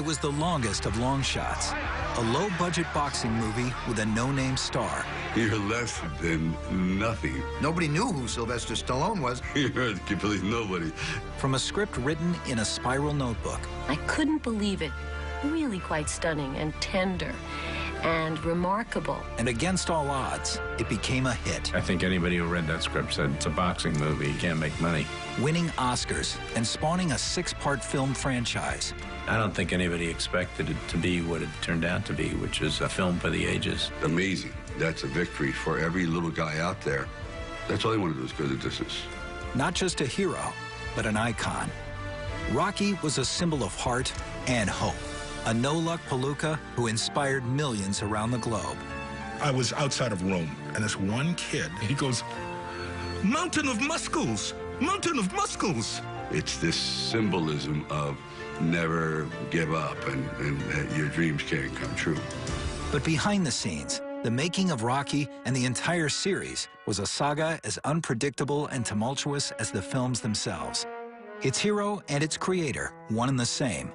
was the longest of long shots. A low-budget boxing movie with a no-name star. You're less than nothing. Nobody knew who Sylvester Stallone was. You're completely nobody. From a script written in a spiral notebook. I couldn't believe it. Really quite stunning and tender and remarkable. And against all odds, it became a hit. I think anybody who read that script said it's a boxing movie, you can't make money. Winning Oscars and spawning a 6-part film franchise. I don't think anybody expected it to be what it turned out to be, which is a film for the ages. Amazing. That's a victory for every little guy out there. That's all they want to do is go the distance. Not just a hero, but an icon. Rocky was a symbol of heart and hope. A no-luck palooka who inspired millions around the globe. I was outside of Rome, and this one kid, he goes, "Mountain of muscles! Mountain of muscles!" It's this symbolism of never give up and that your dreams can come true. But behind the scenes, the making of Rocky and the entire series was a saga as unpredictable and tumultuous as the films themselves. Its hero and its creator, one and the same.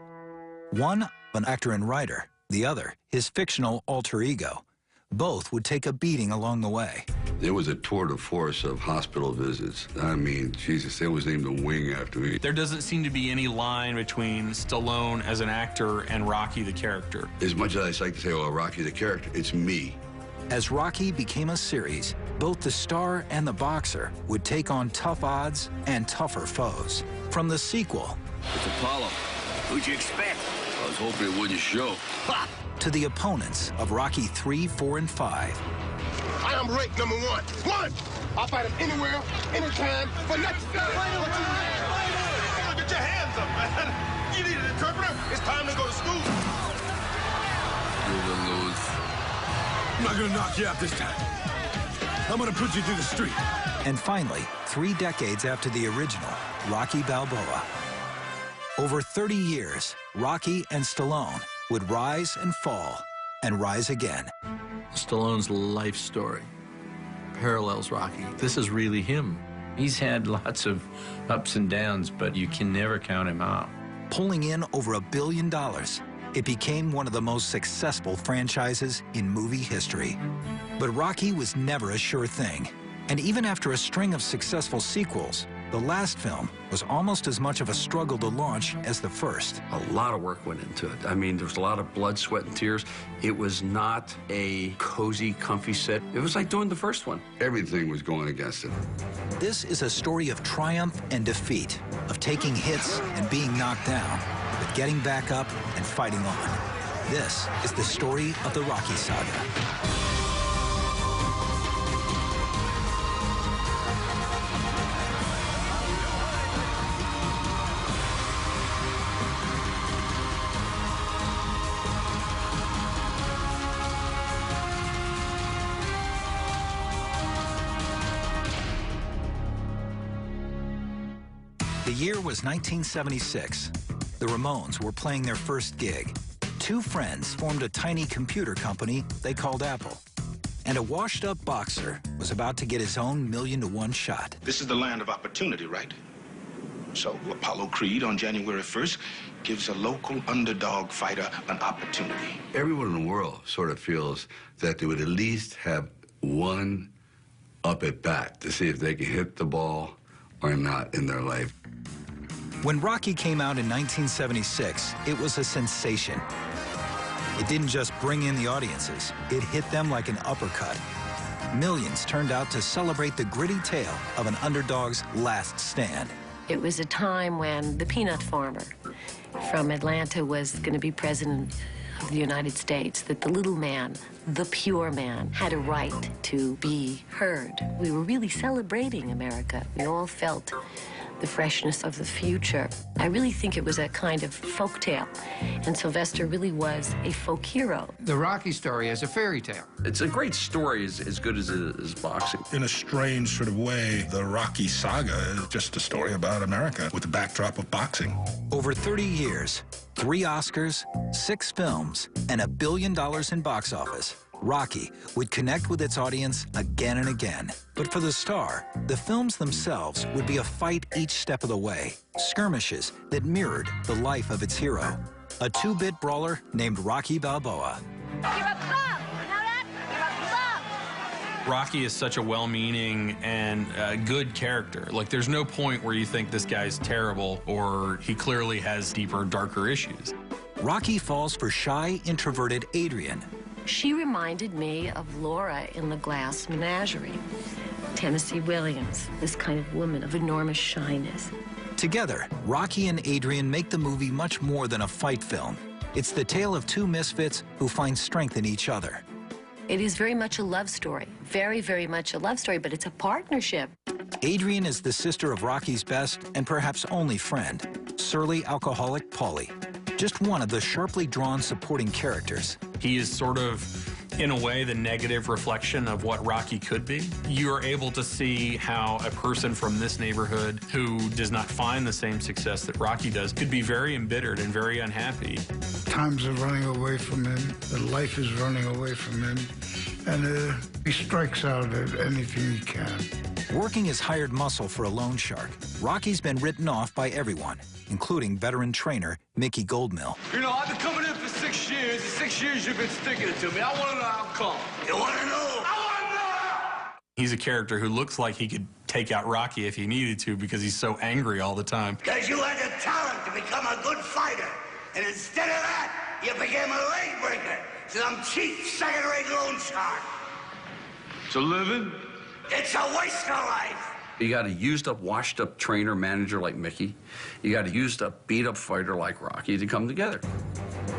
One, an actor and writer. The other, his fictional alter ego. Both would take a beating along the way. There was a tour de force of hospital visits. I mean, Jesus, they was named the Wing after me. There doesn't seem to be any line between Stallone as an actor and Rocky the character. As much as I like to say, oh, Rocky the character, it's me. As Rocky became a series, both the star and the boxer would take on tough odds and tougher foes. From the sequel... It's Apollo. Who'd you expect? I was hoping it wouldn't show. Ha! To the opponents of Rocky 3, 4, and 5. I am ranked #1. One! I'll fight him anywhere, anytime, for nothing. Get your hands up, man. You need an interpreter? It's time to go to school. You're gonna lose. I'm not gonna knock you out this time. I'm gonna put you through the street. And finally, 3 decades after the original, Rocky Balboa. Over 30 years, Rocky and Stallone would rise and fall and rise again. Stallone's life story parallels Rocky. This is really him. He's had lots of ups and downs, but you can never count him out. Pulling in over $1 billion, it became one of the most successful franchises in movie history. But Rocky was never a sure thing. And even after a string of successful sequels, the last film was almost as much of a struggle to launch as the first. A lot of work went into it. I mean, there was a lot of blood, sweat, and tears. It was not a cozy, comfy set. It was like doing the first one. Everything was going against it. This is a story of triumph and defeat, of taking hits and being knocked down, but getting back up and fighting on. This is the story of the Rocky Saga. The year was 1976. The Ramones were playing their first gig. 2 friends formed a tiny computer company they called Apple. And a washed-up boxer was about to get his own million-to-one shot. This is the land of opportunity, right? So Apollo Creed on January 1st gives a local underdog fighter an opportunity. Everyone in the world sort of feels that they would at least have one up at bat to see if they can hit the ball or not in their life. When Rocky came out in 1976, it was a sensation. It didn't just bring in the audiences, it hit them like an uppercut. Millions turned out to celebrate the gritty tale of an underdog's last stand. It was a time when the peanut farmer from Atlanta was going to be president of the United States, that the little man, the pure man, had a right to be heard. We were really celebrating America. We all felt the freshness of the future. I really think it was a kind of folktale, and Sylvester really was a folk hero. The Rocky story is a fairy tale. It's a great story, as good as it is boxing. In a strange sort of way, the Rocky Saga is just a story about America with the backdrop of boxing. Over 30 years, 3 Oscars, 6 films, and $1 billion in box office, Rocky would connect with its audience again and again. But for the star, the films themselves would be a fight each step of the way, skirmishes that mirrored the life of its hero. a two-bit brawler named Rocky Balboa. You're a bum! You know that? You're a bum! Rocky is such a well-meaning and good character. Like, there's no point where you think this guy's terrible or he clearly has deeper, darker issues. Rocky falls for shy, introverted Adrian. She reminded me of Laura in The Glass Menagerie. Tennessee Williams, this kind of woman of enormous shyness. Together, Rocky and Adrian make the movie much more than a fight film. It's the tale of two misfits who find strength in each other. It is very much a love story. Very, very much a love story, but it's a partnership. Adrian is the sister of Rocky's best and perhaps only friend, surly alcoholic Paulie. Just one of the sharply drawn supporting characters. He is sort of, in a way, the negative reflection of what Rocky could be. You are able to see how a person from this neighborhood who does not find the same success that Rocky does could be very embittered and very unhappy. Times are running away from him. The life is running away from him. And he strikes out at anything he can. Working as hired muscle for a loan shark, Rocky's been written off by everyone, including veteran trainer Mickey Goldmill. You know, I've been coming in for 6 years. The 6 years you've been sticking it to me. I want to know how come. You want to know? I want to know! He's a character who looks like he could take out Rocky if he needed to because he's so angry all the time. Because you had the talent to become a good fighter. And instead of that, you became a leg breaker. Some cheap second-rate loan shark. It's a living? It's a waste of life. You got a used-up, washed-up trainer, manager like Mickey. You got a used-up, beat-up fighter like Rocky to come together.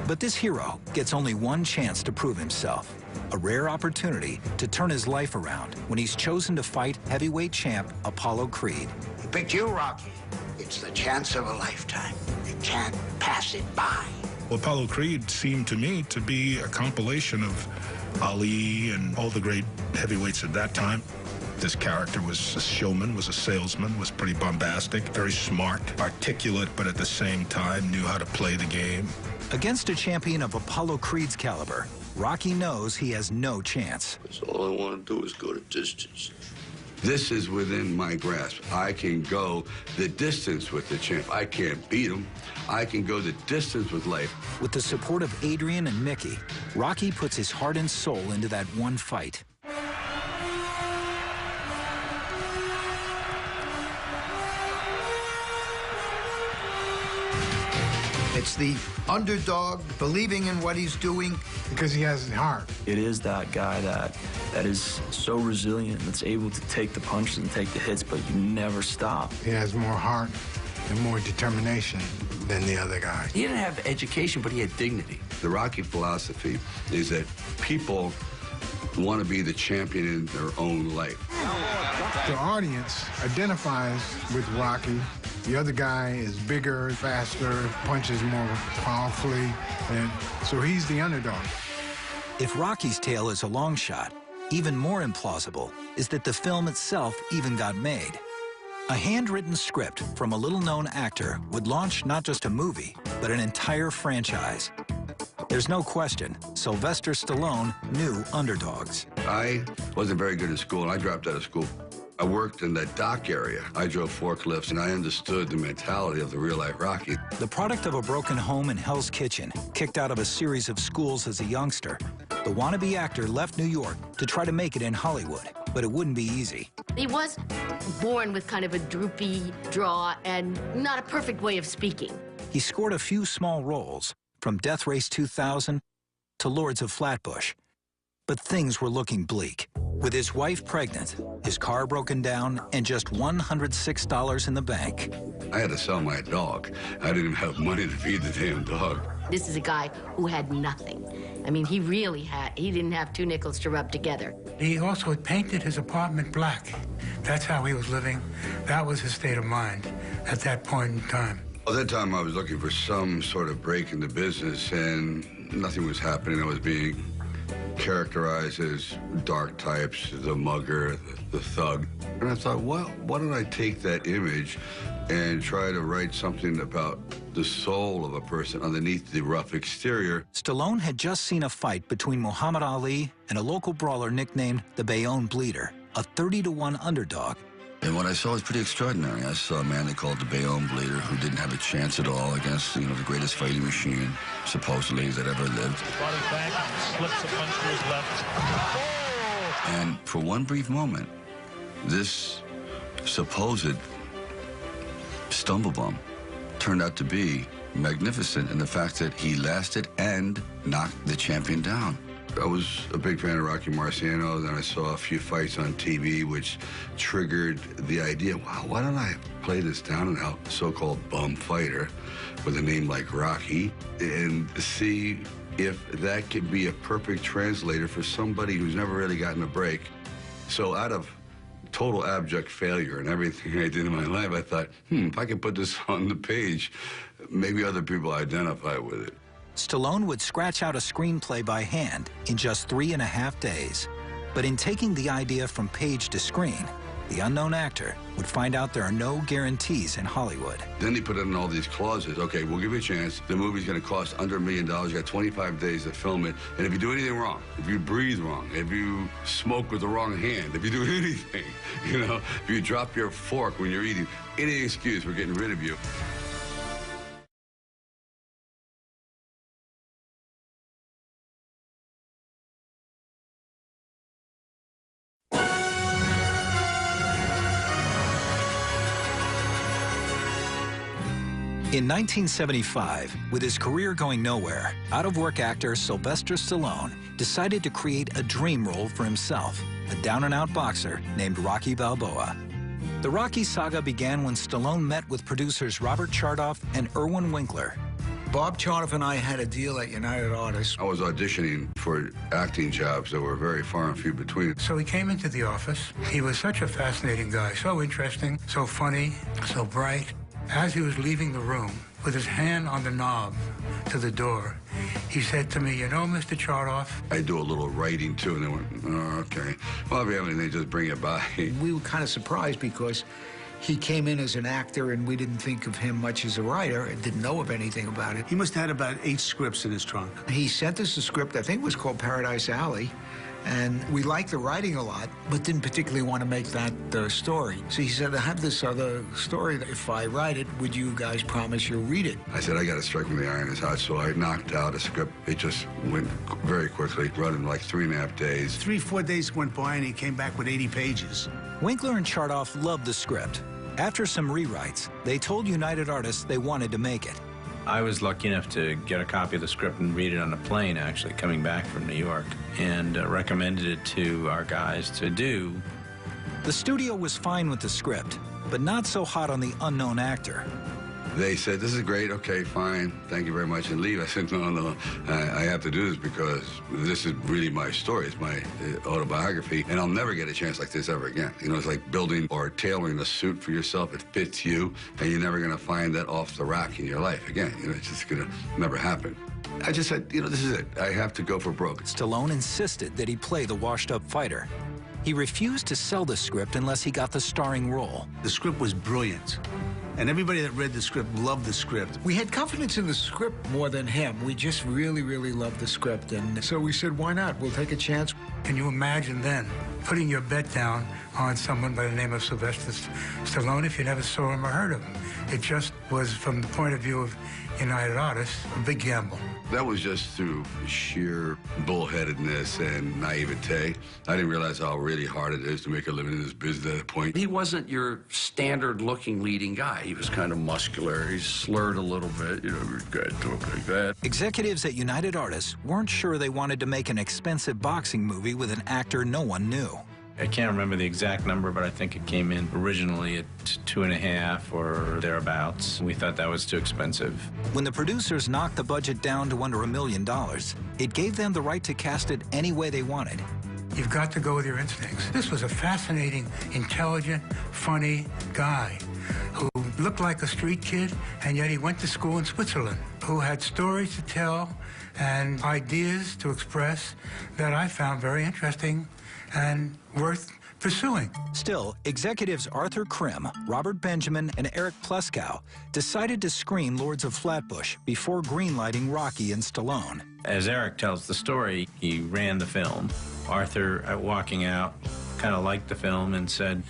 But this hero gets only one chance to prove himself. A rare opportunity to turn his life around when he's chosen to fight heavyweight champ Apollo Creed. He picked you, Rocky. It's the chance of a lifetime. You can't pass it by. Well, Apollo Creed seemed to me to be a compilation of Ali and all the great heavyweights at that time. This character was a showman, was a salesman, was pretty bombastic, very smart, articulate, but at the same time knew how to play the game. Against a champion of Apollo Creed's caliber, Rocky knows he has no chance. All I want to do is go the distance. This is within my grasp. I can go the distance with the champ. I can't beat him. I can go the distance with life. With the support of Adrian and Mickey, Rocky puts his heart and soul into that one fight. It's the underdog believing in what he's doing. Because he has the heart. It is that guy that is so resilient, that's able to take the punches and take the hits, but you never stop. He has more heart and more determination than the other guy. He didn't have education, but he had dignity. The Rocky philosophy is that people want to be the champion in their own life. The audience identifies with Rocky. The other guy is bigger, faster, punches more powerfully, and so he's the underdog. If Rocky's tale is a long shot, even more implausible is that the film itself even got made. A handwritten script from a little-known actor would launch not just a movie, but an entire franchise. There's no question, Sylvester Stallone knew underdogs. I wasn't very good at school, and I dropped out of school. I worked in that dock area. I drove forklifts, and I understood the mentality of the real-life Rocky. The product of a broken home in Hell's Kitchen, kicked out of a series of schools as a youngster, the wannabe actor left New York to try to make it in Hollywood, but it wouldn't be easy. He was born with kind of a droopy draw and not a perfect way of speaking. He scored a few small roles, from Death Race 2000 to Lords of Flatbush. But things were looking bleak. With his wife pregnant, his car broken down, and just $106 in the bank. I had to sell my dog. I didn't even have money to feed the damn dog. This is a guy who had nothing. I mean, he didn't have 2 nickels to rub together. He also had painted his apartment black. That's how he was living. That was his state of mind at that point in time. At that time, I was looking for some sort of break in the business, and nothing was happening. I was being characterized as dark types, the mugger, the thug. And I thought, well, why don't I take that image and try to write something about the soul of a person underneath the rough exterior. Stallone had just seen a fight between Muhammad Ali and a local brawler nicknamed the Bayonne Bleeder, a 30-to-1 underdog. And what I saw was pretty extraordinary. I saw a man they called the Bayonne Bleeder who didn't have a chance at all against, the greatest fighting machine, supposedly, that ever lived. Body back, slips a punch to his left. Oh! And for one brief moment, this supposed stumblebum turned out to be magnificent in the fact that he lasted and knocked the champion down. I was a big fan of Rocky Marciano. Then I saw a few fights on TV, which triggered the idea, wow, why don't I play this down and out so-called bum fighter with a name like Rocky and see if that could be a perfect translator for somebody who's never really gotten a break. So out of total abject failure and everything I did in my life, I thought, if I could put this on the page, maybe other people identify with it. Stallone would scratch out a screenplay by hand in just 3.5 days. But in taking the idea from page to screen, the unknown actor would find out there are no guarantees in Hollywood. Then they put in all these clauses. Okay, we'll give you a chance. The movie's going to cost under $1 million. You got 25 days to film it. And if you do anything wrong, if you breathe wrong, if you smoke with the wrong hand, if you do anything, if you drop your fork when you're eating, any excuse, we're getting rid of you. In 1975, with his career going nowhere, out-of-work actor Sylvester Stallone decided to create a dream role for himself, a down-and-out boxer named Rocky Balboa. The Rocky saga began when Stallone met with producers Robert Chardoff and Irwin Winkler. Bob Chardoff and I had a deal at United Artists. I was auditioning for acting jobs that were very far and few between. So he came into the office. He was such a fascinating guy, so interesting, so funny, so bright. As he was leaving the room, with his hand on the knob to the door, he said to me, Mr. Chardoff. I do a little writing, too, and they went, oh, okay. Well, if you have anything, just bring it by. We were kind of surprised because he came in as an actor, and we didn't think of him much as a writer and didn't know of anything about it. He must have had about 8 scripts in his trunk. He sent us a script, I think it was called Paradise Alley. And we liked the writing a lot, but didn't particularly want to make that the story. So he said, I have this other story. If I write it, would you guys promise you'll read it? I said, I got to strike when the iron is hot. So I knocked out a script. It just went very quickly, run in like 3.5 days. 3-4 days went by, and he came back with 80 pages. Winkler and Chardoff loved the script. After some rewrites, they told United Artists they wanted to make it. I was lucky enough to get a copy of the script and read it on a plane, actually, coming back from New York, and recommended it to our guys to do. The studio was fine with the script, but not so hot on the unknown actor. They said, this is great, okay, fine, thank you very much, and leave. I said, no, I have to do this because this is really my story. It's my autobiography, and I'll never get a chance like this ever again. It's like building or tailoring a suit for yourself. It fits you, and you're never going to find that off the rack in your life again. It's just going to never happen. I just said, this is it. I have to go for broke. Stallone insisted that he play the washed-up fighter. He refused to sell the script unless he got the starring role. The script was brilliant. And everybody that read the script loved the script. We had confidence in the script more than him. We just really, really loved the script. And so we said, why not? We'll take a chance. Can you imagine then putting your bet down on someone by the name of Sylvester Stallone if you never saw him or heard of him? It just was, from the point of view of United Artists, a big gamble. That was just through sheer bullheadedness and naivete. I didn't realize how really hard it is to make a living in this business at that point. He wasn't your standard-looking leading guy. He was kind of muscular. He slurred a little bit. Guy talk like that. Executives at United Artists weren't sure they wanted to make an expensive boxing movie with an actor no one knew. I can't remember the exact number, but I think it came in originally at 2.5 or thereabouts. We thought that was too expensive. When the producers knocked the budget down to under $1 million, it gave them the right to cast it any way they wanted. You've got to go with your instincts. This was a fascinating, intelligent, funny guy who looked like a street kid, and yet he went to school in Switzerland, who had stories to tell and ideas to express that I found very interesting and worth pursuing. Still, executives Arthur Krim, Robert Benjamin, and Eric Pleskow decided to screen Lords of Flatbush before greenlighting Rocky and Stallone. As Eric tells the story, he ran the film. Arthur, walking out, kind of liked the film and said,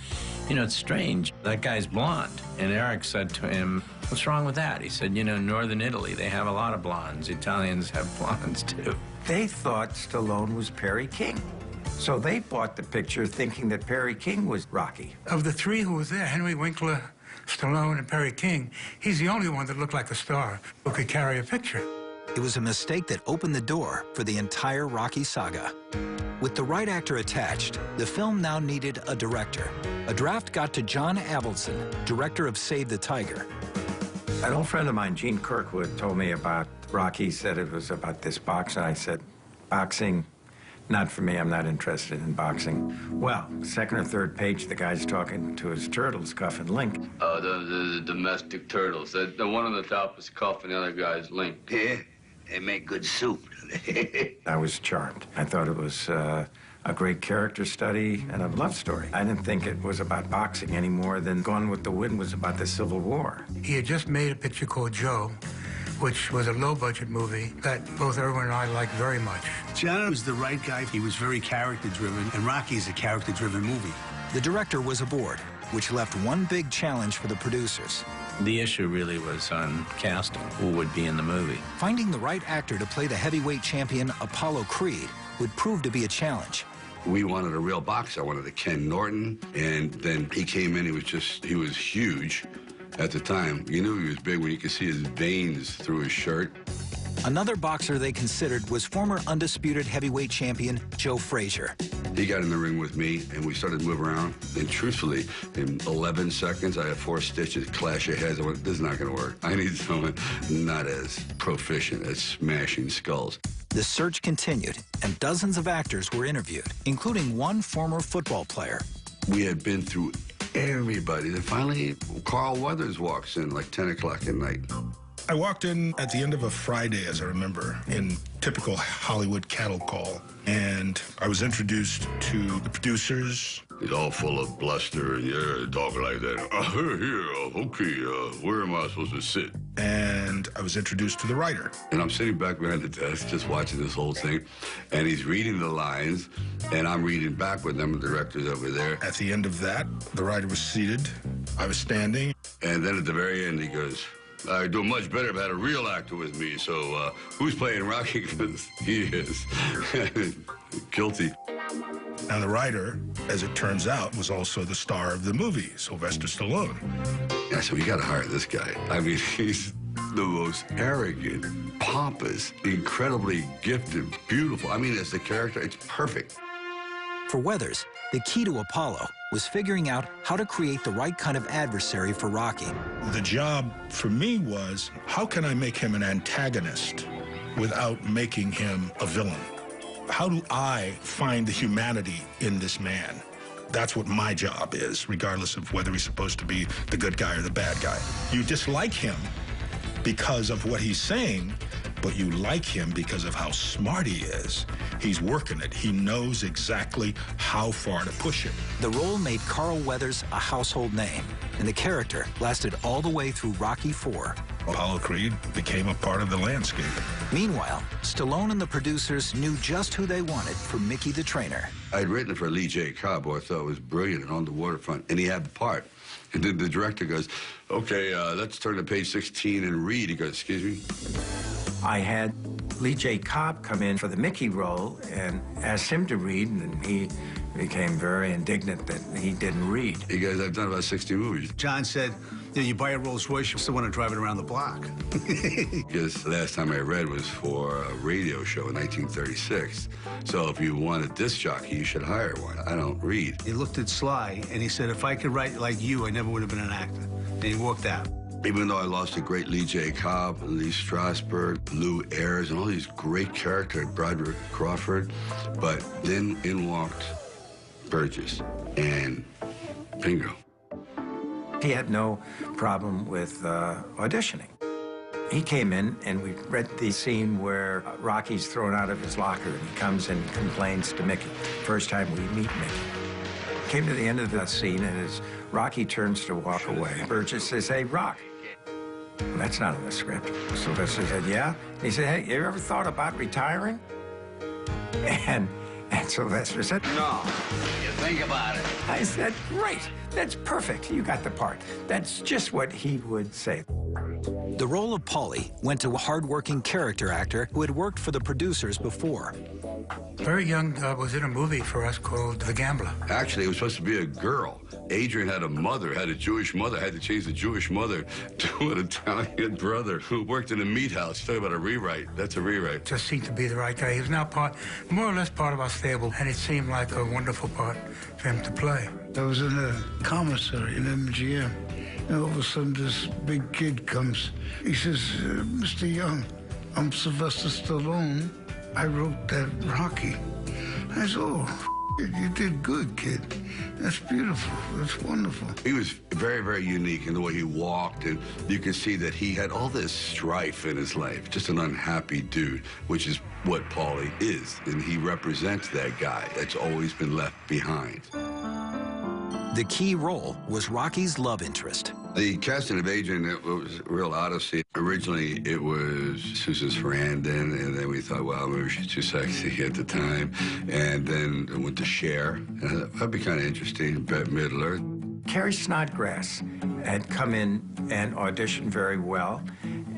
you know, it's strange, that guy's blonde. And Eric said to him, what's wrong with that? He said, you know, Northern Italy, they have a lot of blondes. Italians have blondes, too. They thought Stallone was Perry King. So they bought the picture thinking that Perry King was Rocky. Of the three who was there, Henry Winkler, Stallone, and Perry King, he's the only one that looked like a star who could carry a picture. It was a mistake that opened the door for the entire Rocky saga. With the right actor attached, the film now needed a director. A draft got to John Avildsen, director of Save the Tiger. An old friend of mine, Gene Kirkwood, told me about Rocky, said it was about this boxing. I said, boxing? Not for me, I'm not interested in boxing. Well, second or third page, the guy's talking to his turtles, Cuff and Link. Oh, the domestic turtles. The one on the top is Cuff and the other guy's Link. Yeah, they make good soup. I was charmed. I thought it was a great character study and a love story. I didn't think it was about boxing any more than Gone with the Wind was about the Civil War. He had just made a picture called Joe, which was a low-budget movie that both Irwin and I liked very much. John was the right guy. He was very character-driven, and Rocky's a character-driven movie. The director was aboard, which left one big challenge for the producers. The issue really was on casting, who would be in the movie. Finding the right actor to play the heavyweight champion Apollo Creed would prove to be a challenge. We wanted a real boxer. I wanted a Ken Norton, and then he came in, he was huge at the time. You knew he was big when you could see his veins through his shirt. Another boxer they considered was former undisputed heavyweight champion Joe Frazier. He got in the ring with me, and we started to move around. And truthfully, in 11 seconds, I had 4 stitches, clash of heads. I went, this is not going to work. I need someone not as proficient at smashing skulls. The search continued, and dozens of actors were interviewed, including one former football player. We had been through everybody. Then finally, Carl Weathers walks in like 10 o'clock at night. I walked in at the end of a Friday, as I remember, in typical Hollywood cattle call. And I was introduced to the producers. He's all full of bluster, and you're talking like that. Okay, where am I supposed to sit? And I was introduced to the writer. And I'm sitting back behind the desk just watching this whole thing. And he's reading the lines, and I'm reading back with them, the director's over there. At the end of that, the writer was seated. I was standing. And then at the very end, he goes, I'd do much better if I had a real actor with me. So who's playing Rocky? Because he is guilty. And the writer, as it turns out, was also the star of the movie, Sylvester Stallone. Yeah, so you got to hire this guy. I mean, he's the most arrogant, pompous, incredibly gifted, beautiful. I mean, as the character, it's perfect. For Weathers, the key to Apollo was figuring out how to create the right kind of adversary for Rocky. The job for me was, how can I make him an antagonist without making him a villain? How do I find the humanity in this man? That's what my job is, regardless of whether he's supposed to be the good guy or the bad guy. You dislike him because of what he's saying, but you like him because of how smart he is. He's working it. He knows exactly how far to push it. The role made Carl Weathers a household name, and the character lasted all the way through Rocky IV. Apollo Creed became a part of the landscape. Meanwhile, Stallone and the producers knew just who they wanted for Mickey the Trainer. I'd written it for Lee J. Cobb, who I thought was brilliant and on the waterfront, and he had the part. And then the director goes, okay, let's turn to page 16 and read. He goes, excuse me? I had Lee J. Cobb come in for the Mickey role and asked him to read, and he became very indignant that he didn't read. He goes, I've done about 60 movies. John said, you buy a Rolls Royce, you still want to drive it around the block. Because the last time I read was for a radio show in 1936. So if you want a disc jockey, you should hire one. I don't read. He looked at Sly, and he said, if I could write like you, I never would have been an actor. And he walked out. Even though I lost a great Lee J. Cobb, Lee Strasberg, Lou Ayres, and all these great characters, Broderick Crawford, but then in walked Burgess, and bingo. He had no problem with auditioning. He came in, and we read the scene where Rocky's thrown out of his locker, and he comes and complains to Mickey. First time we meet Mickey. Came to the end of that scene, and as Rocky turns to walk away, Burgess says, hey, Rock. Well, that's not in the script. Sylvester said, yeah? He said, hey, you ever thought about retiring? And And Sylvester said, No, you think about it. I said, great, that's perfect. You got the part. That's just what he would say. The role of Paulie went to a hard-working character actor who had worked for the producers before. Very young, was in a movie for us called The Gambler. Actually, it was supposed to be a girl. Adrian had a mother, had a Jewish mother, had to change the Jewish mother to an Italian brother who worked in a meat house. Talk about a rewrite. That's a rewrite. Just seemed to be the right guy. He was now more or less part of our stable, and it seemed like a wonderful part for him to play. I was in a commissary in MGM, and all of a sudden this big kid comes. He says, Mr. Young, I'm Sylvester Stallone. I wrote that Rocky. I said, oh, you did good, kid. That's beautiful. That's wonderful. He was very, very unique in the way he walked, and you could see that he had all this strife in his life. Just an unhappy dude, which is what Paulie is, and he represents that guy that's always been left behind. The key role was Rocky's love interest. The casting of Adrian, it was a real odyssey. Originally, it was Susan Sarandon, and then we thought, well, maybe she's too sexy at the time. And then it went to Cher. And that'd be kind of interesting. Bette Midler. Carrie Snodgrass had come in and auditioned very well,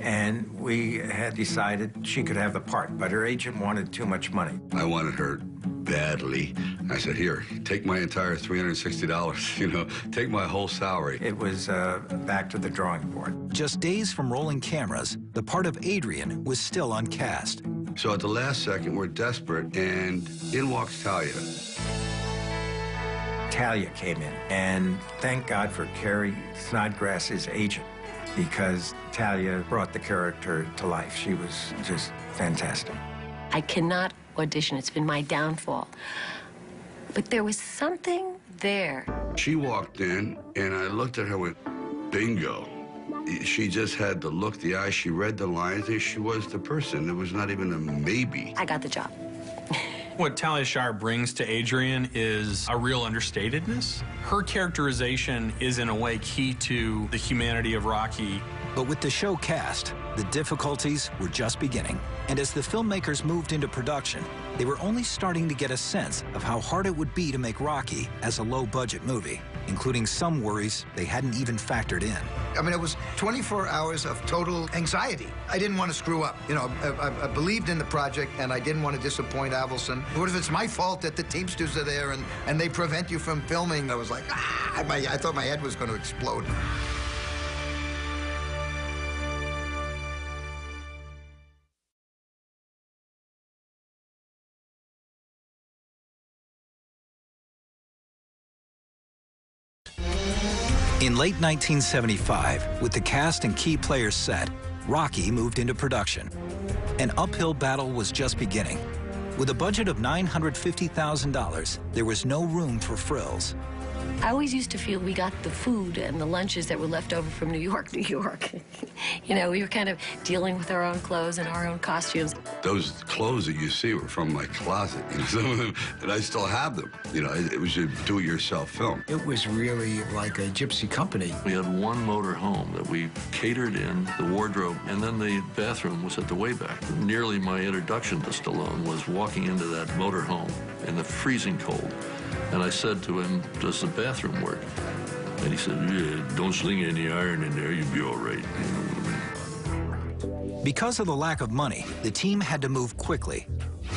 and we had decided she could have the part, but her agent wanted too much money. I wanted her badly. I said, here, take my entire $360, you know, take my whole salary. It was back to the drawing board. Just days from rolling cameras, the part of Adrian was still uncast. So at the last second, we're desperate, and in walks Talia. Talia came in, and thank God for Carrie Snodgrass's agent, because Talia brought the character to life. She was just fantastic. I cannot audition. It's been my downfall. But there was something there. She walked in, and I looked at her with bingo. She just had the look, the eye. She read the lines, and she was the person. There was not even a maybe. I got the job. What Talia Shire brings to Adrian is a real understatedness. Her characterization is, in a way, key to the humanity of Rocky. But with the show cast, the difficulties were just beginning. And as the filmmakers moved into production, they were only starting to get a sense of how hard it would be to make Rocky as a low-budget movie, including some worries they hadn't even factored in. I mean, it was 24 hours of total anxiety. I didn't want to screw up. You know, I believed in the project, and I didn't want to disappoint Avildsen. What if it's my fault that the Teamsters are there and they prevent you from filming? I was like, I thought my head was going to explode. In late 1975, with the cast and key players set, Rocky moved into production. An uphill battle was just beginning. With a budget of $950,000, there was no room for frills. I always used to feel we got the food and the lunches that were left over from New York. You know, we were kind of dealing with our own clothes and our own costumes. Those clothes that you see were from my closet, you know, some of them, and I still have them. You know, it was a do-it-yourself film. It was really like a gypsy company. We had one motor home that we catered in, the wardrobe, and then the bathroom was at the way back. Nearly my introduction to Stallone was walking into that motor home in the freezing cold. And I said to him, does the bathroom work? And he said, yeah, don't sling any iron in there, you'll be all right. Because of the lack of money, the team had to move quickly.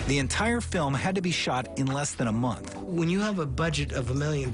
The entire film had to be shot in less than a month. When you have a budget of $1 million,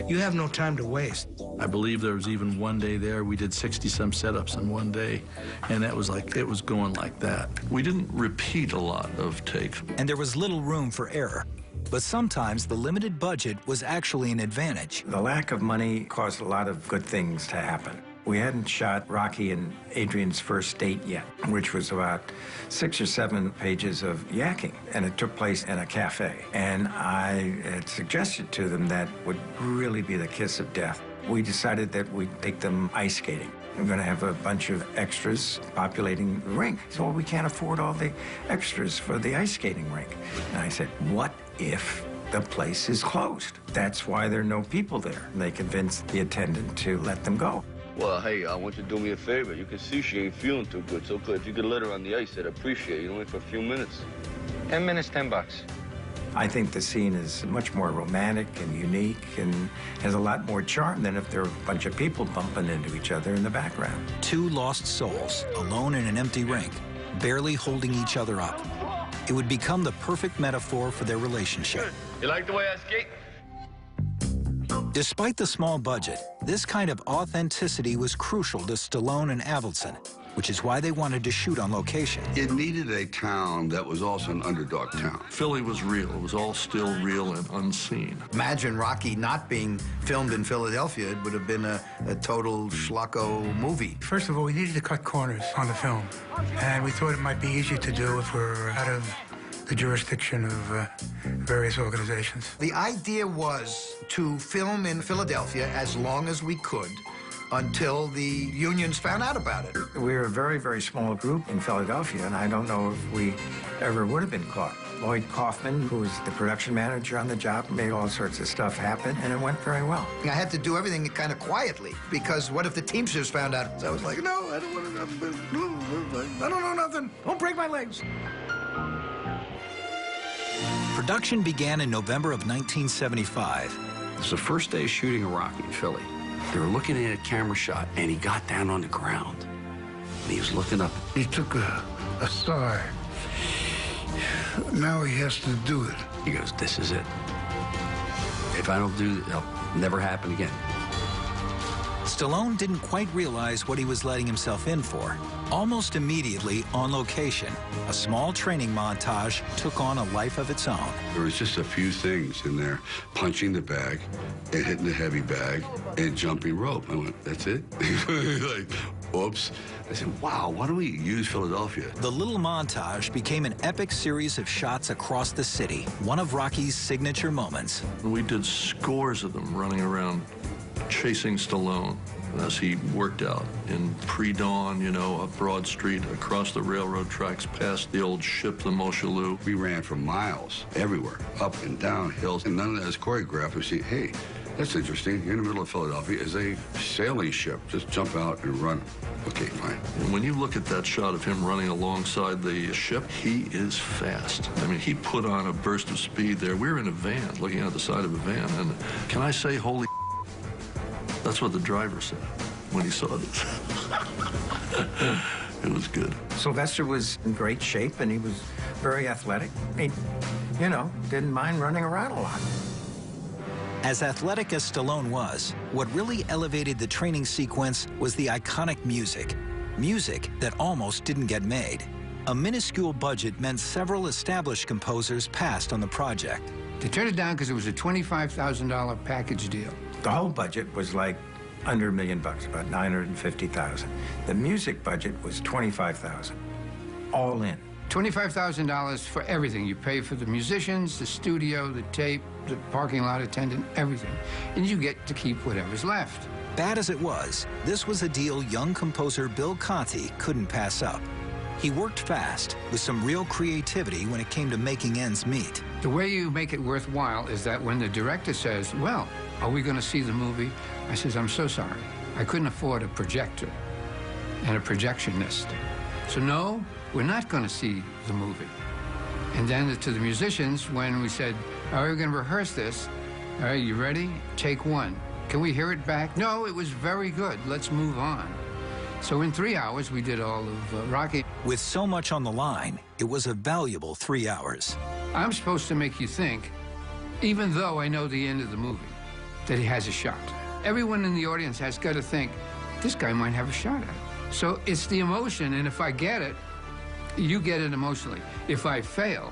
you have no time to waste. I believe there was even one day there, we did 60-some setups in one day, and that was like, it was going like that. We didn't repeat a lot of takes. And there was little room for error. But sometimes the limited budget was actually an advantage. The lack of money caused a lot of good things to happen. We hadn't shot Rocky and Adrian's first date yet, which was about 6 or 7 pages of yakking, and it took place in a cafe. And I had suggested to them that would really be the kiss of death. We decided that we'd take them ice skating. We're going to have a bunch of extras populating the rink. So we can't afford all the extras for the ice skating rink. And I said, what if the place is closed? That's why there are no people there. And they convinced the attendant to let them go. Well, hey, I want you to do me a favor. You can see she ain't feeling too good, so if you could let her on the ice, I'd appreciate it. You know, wait for a few minutes. 10 minutes, $10. I think the scene is much more romantic and unique and has a lot more charm than if there were a bunch of people bumping into each other in the background. Two lost souls, alone in an empty rink, barely holding each other up. It would become the perfect metaphor for their relationship. You like the way I skate? Despite the small budget, this kind of authenticity was crucial to Stallone and Avildsen, which is why they wanted to shoot on location. It needed a town that was also an underdog town. Philly was real. It was all still real and unseen. Imagine Rocky not being filmed in Philadelphia. It would have been a total schlocko movie. First of all, we needed to cut corners on the film, and we thought it might be easier to do if we're out of the jurisdiction of various organizations. The idea was to film in Philadelphia as long as we could until the unions found out about it. We were a very, very small group in Philadelphia, and I don't know if we ever would have been caught. Lloyd Kaufman, who was the production manager on the job, made all sorts of stuff happen, and it went very well. I had to do everything kind of quietly, because what if the Teamsters found out? So I was like, no, I don't want to, I don't know nothing. Don't break my legs. Production began in November of 1975. It was the first day shooting a Rocky in Philly. They were looking at a camera shot, and he got down on the ground. And he was looking up. He took a star. Now he has to do it. He goes, this is it. If I don't do it, it'll never happen again. Stallone didn't quite realize what he was letting himself in for. Almost immediately, on location, a small training montage took on a life of its own. There was just a few things in there. Punching the bag, and hitting the heavy bag, and jumping rope. I went, that's it? Like, oops. I said, wow, why don't we use Philadelphia? The little montage became an epic series of shots across the city, one of Rocky's signature moments. We did scores of them running around chasing Stallone as he worked out in pre-dawn, you know, up Broad Street, across the railroad tracks, past the old ship, the Moshulu. We ran for miles, everywhere, up and down hills, and none of that is choreographed. We see, hey, that's interesting. You're in the middle of Philadelphia is a sailing ship. Just jump out and run. Okay, fine. And when you look at that shot of him running alongside the ship, he is fast. I mean, he put on a burst of speed there. We were in a van, looking out the side of a van, and can I say, holy that's what the driver said when he saw this. It was good. Sylvester was in great shape, and he was very athletic. He, you know, didn't mind running around a lot. As athletic as Stallone was, what really elevated the training sequence was the iconic music. Music that almost didn't get made. A minuscule budget meant several established composers passed on the project. They turned it down because it was a $25,000 package deal. The whole budget was like under $1 million, about $950,000. The music budget was $25,000, all in. $25,000 for everything. You pay for the musicians, the studio, the tape, the parking lot attendant, everything. And you get to keep whatever's left. Bad as it was, this was a deal young composer Bill Conti couldn't pass up. He worked fast, with some real creativity when it came to making ends meet. The way you make it worthwhile is that when the director says, well, are we going to see the movie? I says, I'm so sorry. I couldn't afford a projector and a projectionist. So no, we're not going to see the movie. And then to the musicians, when we said, all right, we're going to rehearse this. All right, you ready? Take one. Can we hear it back? No, it was very good. Let's move on. So in 3 hours, we did all of Rocky. With so much on the line, it was a valuable 3 hours. I'm supposed to make you think, even though I know the end of the movie, that he has a shot. Everyone in the audience has got to think, this guy might have a shot at it. So it's the emotion, and if I get it, you get it emotionally. If I fail,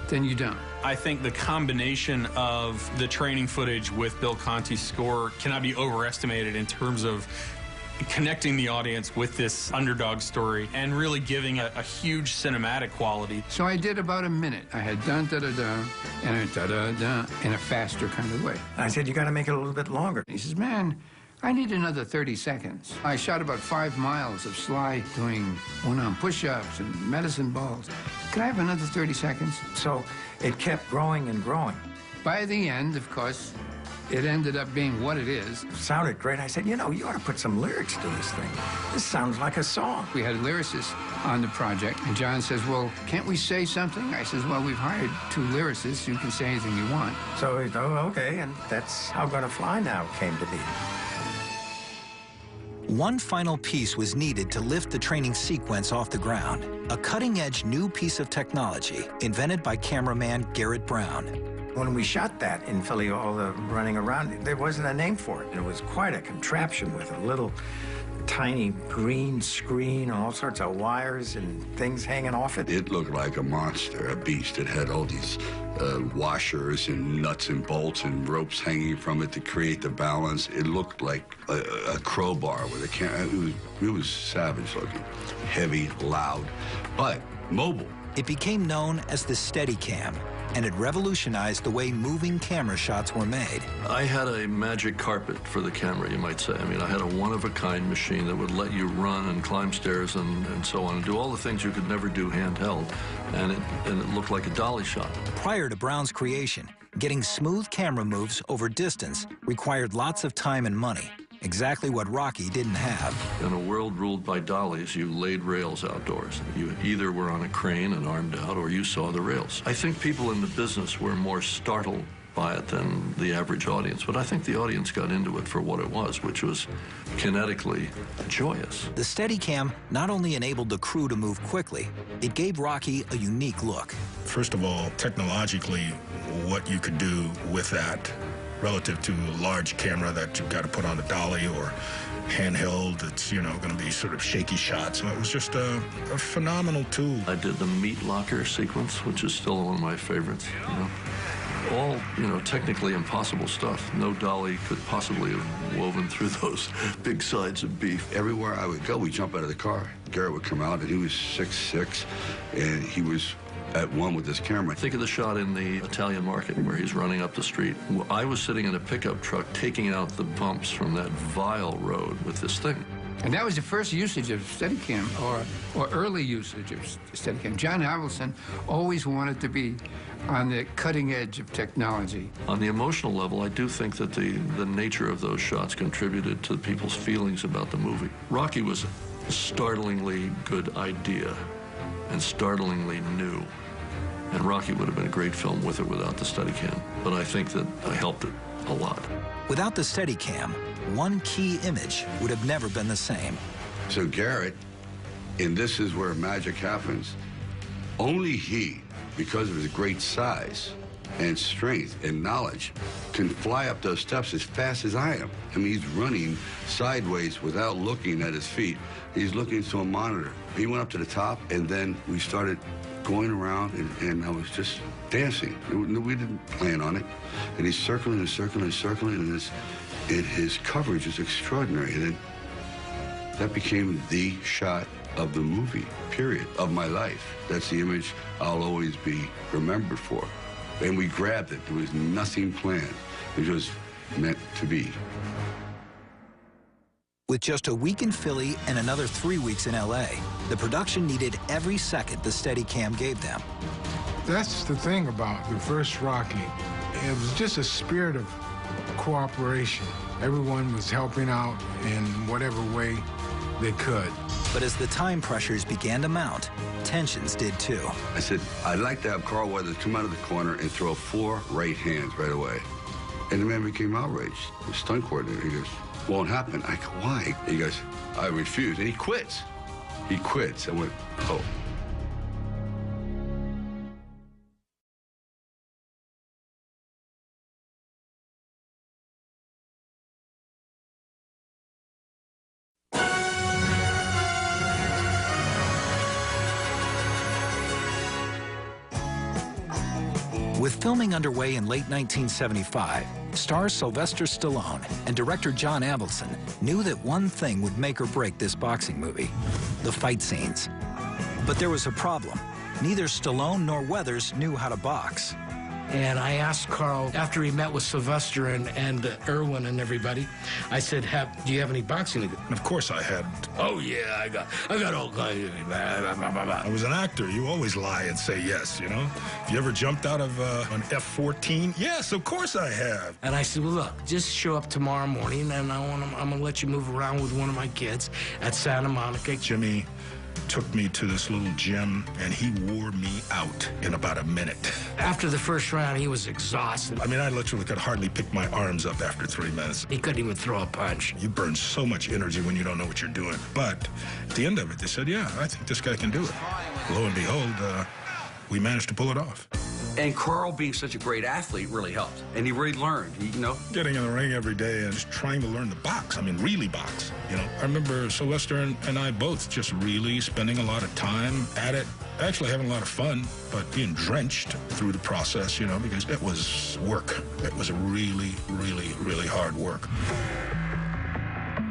then you don't. I think the combination of the training footage with Bill Conti's score cannot be overestimated in terms of connecting the audience with this underdog story and really giving a huge cinematic quality. So I did about a minute. I had dun-da-da-da and a da-da-da in a faster kind of way. I said, you got to make it a little bit longer. He says, man, I need another 30 seconds. I shot about 5 miles of Sly doing one-arm push-ups and medicine balls. Could I have another 30 seconds? So it kept growing and growing. By the end, of course, it ended up being what it is. It sounded great. I said, you know, you ought to put some lyrics to this thing. This sounds like a song. We had lyricists on the project, and John says, well, can't we say something? I says, well, we've hired 2 lyricists. You can say anything you want. So he thought, okay, and that's how Gonna Fly Now came to be. One final piece was needed to lift the training sequence off the ground, a cutting-edge new piece of technology invented by cameraman Garrett Brown. When we shot that in Philly, all the running around, there wasn't a name for it. It was quite a contraption with a little tiny green screen, all sorts of wires and things hanging off it. It looked like a monster, a beast. It had all these washers and nuts and bolts and ropes hanging from it to create the balance. It looked like a crowbar with a camera. It was savage looking, heavy, loud, but mobile. It became known as the Steadicam, and it revolutionized the way moving camera shots were made. I had a magic carpet for the camera, you might say. I mean, I had a one-of-a-kind machine that would let you run and climb stairs and so on, and do all the things you could never do handheld, and it looked like a dolly shot. Prior to Brown's creation, getting smooth camera moves over distance required lots of time and money, exactly what Rocky didn't have. In a world ruled by dollies, you laid rails outdoors. You either were on a crane and armed out, or you saw the rails. I think people in the business were more startled by it than the average audience, but I think the audience got into it for what it was, which was kinetically joyous. The Steadicam not only enabled the crew to move quickly, it gave Rocky a unique look. First of all, technologically, what you could do with that relative to a large camera that you've got to put on a dolly or handheld, it's, you know, going to be sort of shaky shots. So it was just a phenomenal tool. I did the meat locker sequence, which is still one of my favorites, you know. All, you know, technically impossible stuff. No dolly could possibly have woven through those big sides of beef. Everywhere I would go, we'd jump out of the car. Garrett would come out, and he was 6'6", and he was at one with this camera. Think of the shot in the Italian market where he's running up the street. I was sitting in a pickup truck taking out the bumps from that vile road with this thing. And that was the first usage of Steadicam, or early usage of Steadicam. John Avildsen always wanted to be on the cutting edge of technology. On the emotional level, I do think that the nature of those shots contributed to people's feelings about the movie. Rocky was a startlingly good idea and startlingly new. And Rocky would have been a great film with or without the Steadicam. But I think that I helped it a lot. Without the Steadicam, one key image would have never been the same. So Garrett, and this is where magic happens, only he, because of his great size and strength and knowledge, can fly up those steps as fast as I am. I mean, he's running sideways without looking at his feet. He's looking to a monitor. He went up to the top, and then we started going around, and I was just dancing. We didn't plan on it. And he's circling and circling and circling, and his coverage is extraordinary. And then that became the shot of the movie, period, of my life. That's the image I'll always be remembered for. And we grabbed it. There was nothing planned. It was meant to be. With just a week in Philly and another 3 weeks in L.A., the production needed every second the Steadicam gave them. That's the thing about the first Rocky. It was just a spirit of cooperation. Everyone was helping out in whatever way they could. But as the time pressures began to mount, tensions did too. I said, I'd like to have Carl Weathers come out of the corner and throw 4 right hands right away. And the man became outraged. The stunt coordinator, he goes, won't happen. I go, why? He goes, I refuse. And he quits. He quits. I went, oh. With filming underway in late 1975, stars Sylvester Stallone and director John Avildsen knew that one thing would make or break this boxing movie: the fight scenes. But there was a problem. Neither Stallone nor Weathers knew how to box. And I asked Carl, after he met with Sylvester and Irwin and everybody, I said, do you have any boxing? Of course I had. Oh, yeah, I got all kinds of... I was an actor. You always lie and say yes, you know? If you ever jumped out of an F-14, yes, of course I have. And I said, well, look, just show up tomorrow morning, and I'm going to let you move around with one of my kids at Santa Monica. Jimmy took me to this little gym, and he wore me out in about a minute. After the first round, he was exhausted. I mean, I literally could hardly pick my arms up after 3 minutes. He couldn't even throw a punch. You burn so much energy when you don't know what you're doing. But at the end of it, they said, yeah, I think this guy can do it. Lo and behold, we managed to pull it off. And Carl, being such a great athlete, really helped. And he really learned, you know? Getting in the ring every day and just trying to learn the box. I mean, really box, you know? I remember Sylvester and I both just really spending a lot of time at it, actually having a lot of fun, but being drenched through the process, you know, because it was work. It was a really, really, really hard work.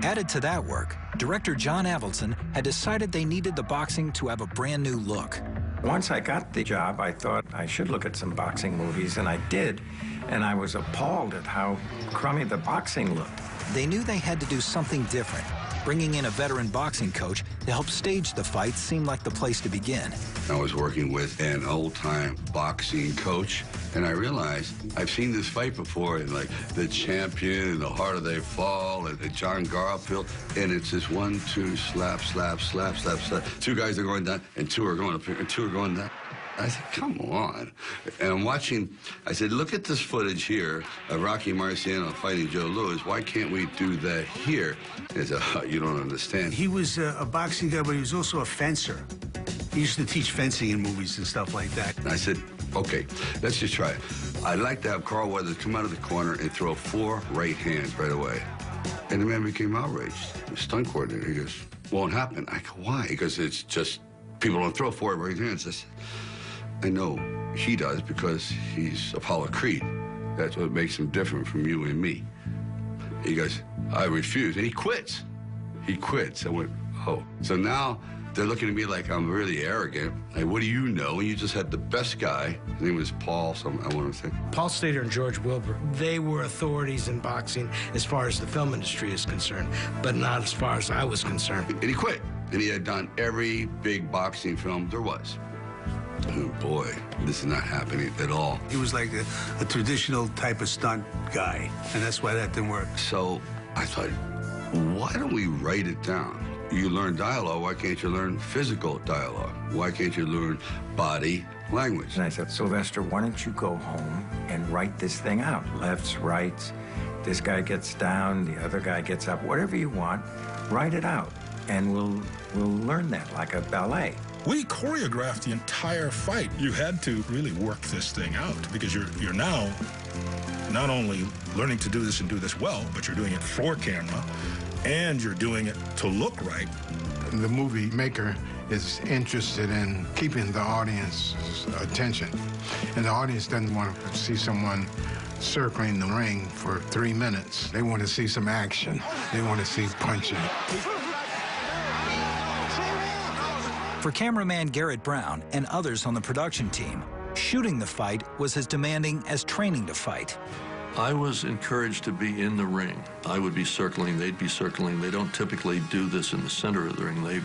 Added to that work, director John Avildsen had decided they needed the boxing to have a brand new look. Once I got the job, I thought I should look at some boxing movies, and I did. And I was appalled at how crummy the boxing looked. They knew they had to do something different. Bringing in a veteran boxing coach to help stage the fight seemed like the place to begin. I was working with an old-time boxing coach, and I realized I've seen this fight before, and like the champion and the harder they fall, and John Garfield, and it's this 1-2 slap, slap, slap, slap, slap. Two guys are going down, and two are going up here, and two are going down. I said, come on. And I'm watching, I said, look at this footage here of Rocky Marciano fighting Joe Louis. Why can't we do that here? He said, oh, you don't understand. He was a boxing guy, but he was also a fencer. He used to teach fencing in movies and stuff like that. And I said, okay, let's just try it. I'd like to have Carl Weathers come out of the corner and throw 4 right hands right away. And the man became outraged. The stunt coordinator, he goes, won't happen. I go, why? He goes, it's just, people don't throw 4 right hands. I said, I know he does because he's Apollo Creed. That's what makes him different from you and me. He goes, I refuse. And he quits. He quits. I went, oh. So now they're looking at me like I'm really arrogant. Like, what do you know? And you just had the best guy. His name was Paul, I want to say. Paul Stater and George Wilbur, they were authorities in boxing as far as the film industry is concerned, but not as far as I was concerned. And he quit. And he had done every big boxing film there was. Oh, boy, this is not happening at all. He was like a traditional type of stunt guy, and that's why that didn't work. So I thought, why don't we write it down? You learn dialogue, why can't you learn physical dialogue? Why can't you learn body language? And I said, Sylvester, why don't you go home and write this thing out? Lefts, rights, this guy gets down, the other guy gets up, whatever you want, write it out, and we'll learn that like a ballet. We choreographed the entire fight. You had to really work this thing out because you're now not only learning to do this and do this well, but you're doing it for camera, and you're doing it to look right. The movie maker is interested in keeping the audience's attention, and the audience doesn't want to see someone circling the ring for 3 minutes. They want to see some action. They want to see punching. For cameraman Garrett Brown and others on the production team, shooting the fight was as demanding as training to fight. I was encouraged to be in the ring. I would be circling, they'd be circling. They don't typically do this in the center of the ring. They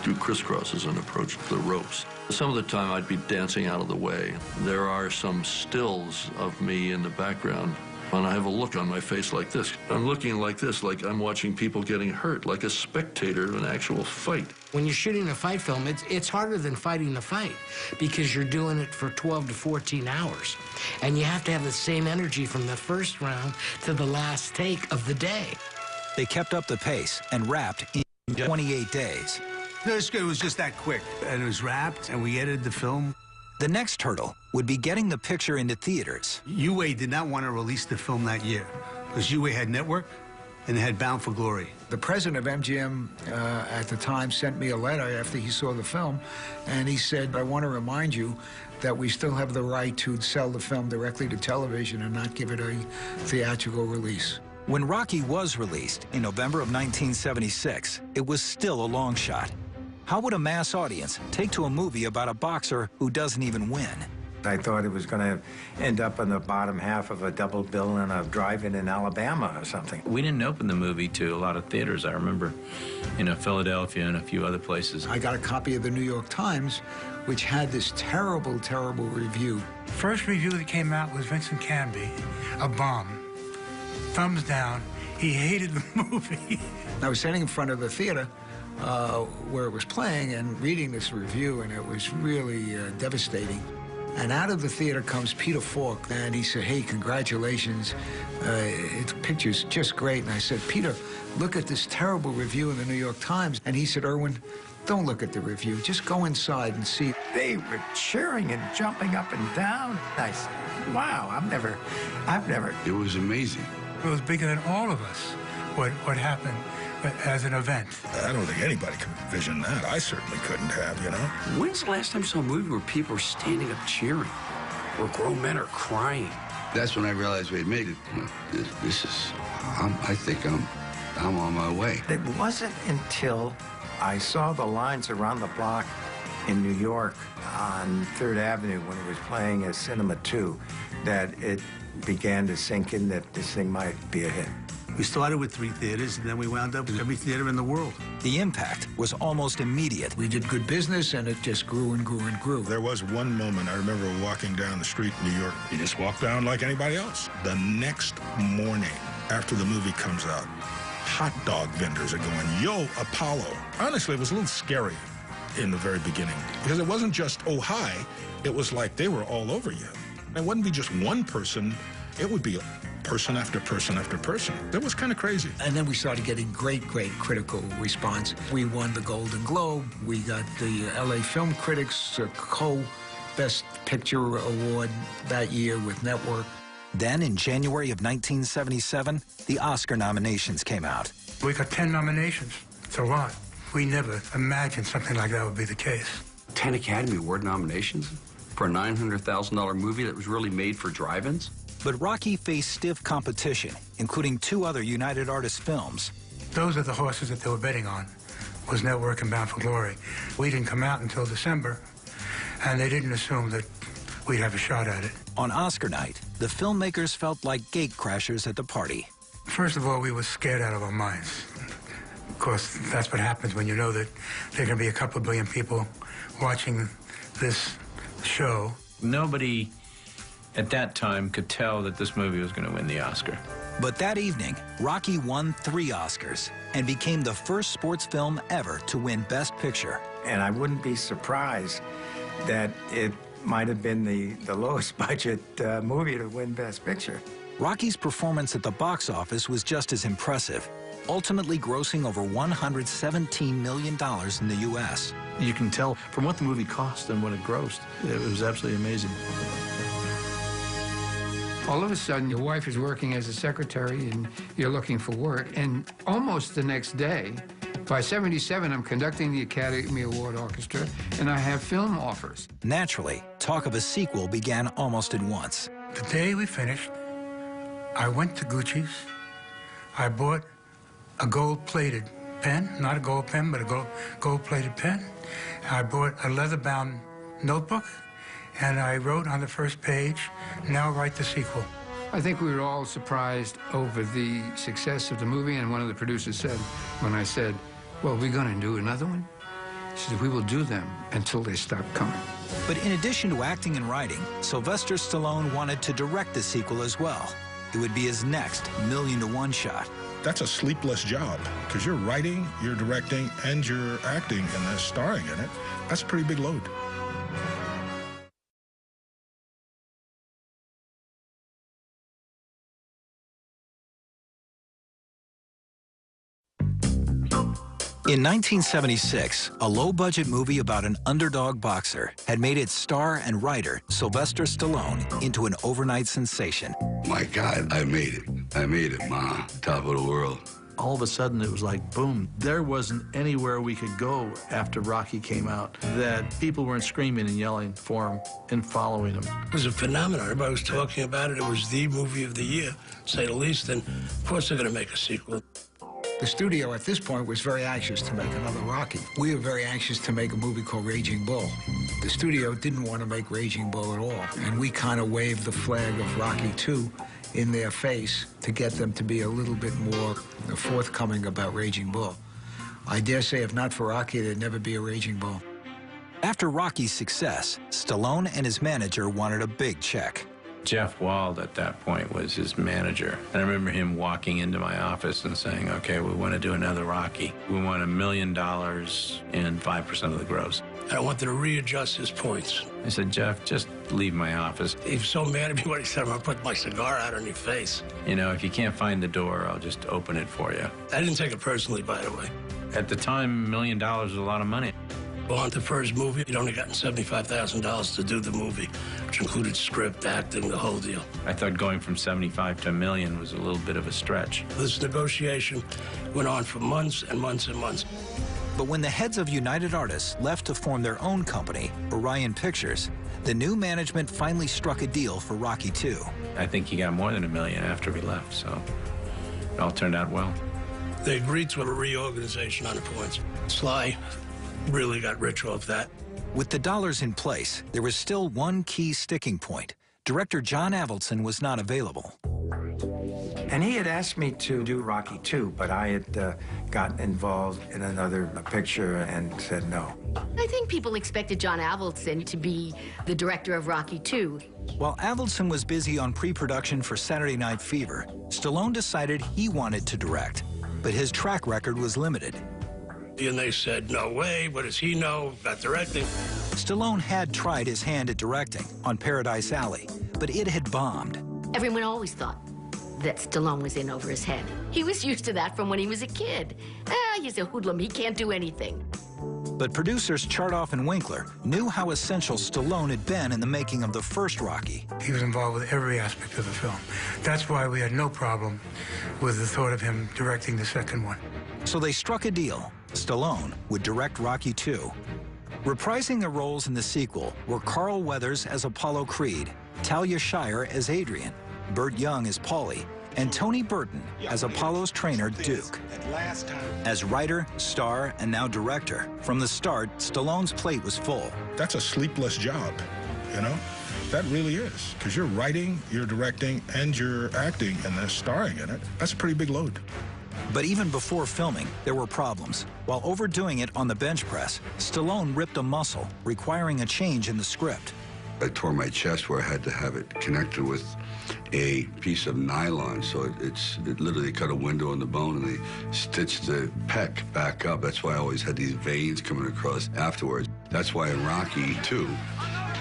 do crisscrosses and approach the ropes. Some of the time I'd be dancing out of the way. There are some stills of me in the background, and I have a look on my face like this. I'm looking like this, like I'm watching people getting hurt, like a spectator of an actual fight. When you're shooting a fight film, it's harder than fighting the fight because you're doing it for 12 to 14 hours. And you have to have the same energy from the first round to the last take of the day. They kept up the pace and wrapped in 28 days. This was just that quick. And it was wrapped, and we edited the film. The next hurdle would be getting the picture into theaters. UA did not want to release the film that year because UA had Network and they had Bound for Glory. The president of MGM at the time sent me a letter after he saw the film, and he said, I want to remind you that we still have the right to sell the film directly to television and not give it a theatrical release. When Rocky was released in November of 1976, it was still a long shot. How would a mass audience take to a movie about a boxer who doesn't even win? I thought it was going to end up in the bottom half of a double bill in a drive-in in Alabama or something. We didn't open the movie to a lot of theaters. I remember, Philadelphia and a few other places. I got a copy of the New York Times, which had this terrible, terrible review. First review that came out was Vincent Canby, a bomb. Thumbs down. He hated the movie. I was standing in front of the theater where it was playing and reading this review, and it was really devastating. And out of the theater comes Peter Falk, and he said, "Hey, congratulations. The picture's just great." And I said, "Peter, look at this terrible review in the New York Times." And he said, "Irwin, don't look at the review. Just go inside and see." They were cheering and jumping up and down. I said, wow, I've never. It was amazing. It was bigger than all of us, what happened as an event. I don't think anybody could envision that. I certainly couldn't have, When's the last time you saw a movie where people are standing up cheering? Or grown men are crying? That's when I realized we had made it. This is, I think I'm on my way. It wasn't until I saw the lines around the block in New York on 3rd Avenue when it was playing as Cinema 2 that it began to sink in that this thing might be a hit. We started with 3 theaters, and then we wound up with every theater in the world. The impact was almost immediate. We did good business, and it just grew and grew and grew. There was one moment I remember walking down the street in New York. You just walk down like anybody else. The next morning, after the movie comes out, hot dog vendors are going, "Yo, Apollo." Honestly, it was a little scary in the very beginning because it wasn't just, "Oh, hi." It was like they were all over you. It wouldn't be just one person. It would be person after person after person. That was kind of crazy. And then we started getting great critical response. We won the Golden Globe. We got the LA Film Critics Co-Best Picture Award that year with Network. Then, in January of 1977, the Oscar nominations came out. We got 10 nominations. It's a lot. We never imagined something like that would be the case. 10 Academy Award nominations for a $900,000 movie that was really made for drive-ins? But Rocky faced stiff competition, including 2 other United Artists films. Those are the horses that they were betting on, was Network and Bound for Glory. We didn't come out until December, and they didn't assume that we'd have a shot at it. On Oscar night, the filmmakers felt like gatecrashers at the party. First of all, we were scared out of our minds. Of course, that's what happens when you know that there are going to be a couple of billion people watching this show. Nobody at that time could tell that this movie was going to win the Oscar. But that evening, Rocky won 3 Oscars and became the first sports film ever to win Best Picture. And I wouldn't be surprised that it might have been the lowest budget movie to win Best Picture. Rocky's performance at the box office was just as impressive, ultimately grossing over $117 million in the U.S. You can tell from what the movie cost and what it grossed. It was absolutely amazing. All of a sudden, your wife is working as a secretary and you're looking for work. And almost the next day, by 77, I'm conducting the Academy Award Orchestra and I have film offers. Naturally, talk of a sequel began almost at once. The day we finished, I went to Gucci's. I bought a gold-plated pen, not a gold pen, but a gold-plated pen. I bought a leather-bound notebook, and I wrote on the first page, "Now write the sequel." I think we were all surprised over the success of the movie, and one of the producers said, when I said, "Well, we're going to do another one?" He said, "We will do them until they stop coming." But in addition to acting and writing, Sylvester Stallone wanted to direct the sequel as well. It would be his next $1 million to 1 shot. That's a sleepless job, because you're writing, you're directing, and you're acting and starring in it. That's a pretty big load. In 1976, a low-budget movie about an underdog boxer had made its star and writer, Sylvester Stallone, into an overnight sensation. My God, I made it. I made it, Ma. Top of the world. All of a sudden, it was like, boom. There wasn't anywhere we could go after Rocky came out that people weren't screaming and yelling for him and following him. It was a phenomenon. Everybody was talking about it. It was the movie of the year, to say the least. And, of course, they're going to make a sequel. The studio at this point was very anxious to make another Rocky. We were very anxious to make a movie called Raging Bull. The studio didn't want to make Raging Bull at all, and we kind of waved the flag of Rocky II in their face to get them to be a little bit more forthcoming about Raging Bull. I dare say if not for Rocky, there'd never be a Raging Bull. After Rocky's success, Stallone and his manager wanted a big check. Jeff Wald at that point was his manager. And I remember him walking into my office and saying, okay, we want to do another Rocky. We want $1 million and 5% of the gross. I wanted to readjust his points. I said, Jeff, just leave my office. He was so mad at me when he said, I'm going to put my cigar out on your face. You know, if you can't find the door, I'll just open it for you. I didn't take it personally, by the way. At the time, $1 million was a lot of money. Well, on the first movie, he'd only gotten $75,000 to do the movie, which included script, acting, the whole deal. I thought going from 75 to $1 million was a little bit of a stretch. This negotiation went on for months and months and months. But when the heads of United Artists left to form their own company, Orion Pictures, the new management finally struck a deal for Rocky II. I think he got more than $1 million after we left, so it all turned out well. They agreed to a reorganization on the points. Sly really got rich off that. With the dollars in place, there was still one key sticking point. Director John Avildsen was not available. And he had asked me to do Rocky II, but I had gotten involved in another picture and said no. I think people expected John Avildsen to be the director of Rocky II. While Avildsen was busy on pre-production for Saturday Night Fever, Stallone decided he wanted to direct, but his track record was limited. And they said, no way, what does he know about directing? Stallone had tried his hand at directing on Paradise Alley, but it had bombed. Everyone always thought that Stallone was in over his head. He was used to that from when he was a kid. He's a hoodlum, he can't do anything. But producers Chartoff and Winkler knew how essential Stallone had been in the making of the first Rocky. He was involved with every aspect of the film. That's why we had no problem with the thought of him directing the second one. So they struck a deal. Stallone would direct Rocky II. Reprising their roles in the sequel were Carl Weathers as Apollo Creed, Talia Shire as Adrian, Burt Young as Paulie, and Tony Burton as Apollo's trainer, Duke. As writer, star, and now director, from the start, Stallone's plate was full. That's a sleepless job, you know? That really is, because you're writing, you're directing, and you're acting and then starring in it. That's a pretty big load. But even before filming, there were problems. While overdoing it on the bench press, Stallone ripped a muscle, requiring a change in the script. I tore my chest where I had to have it connected with a piece of nylon, so it literally cut a window in the bone, and they stitched the pec back up. That's why I always had these veins coming across afterwards. That's why in Rocky II,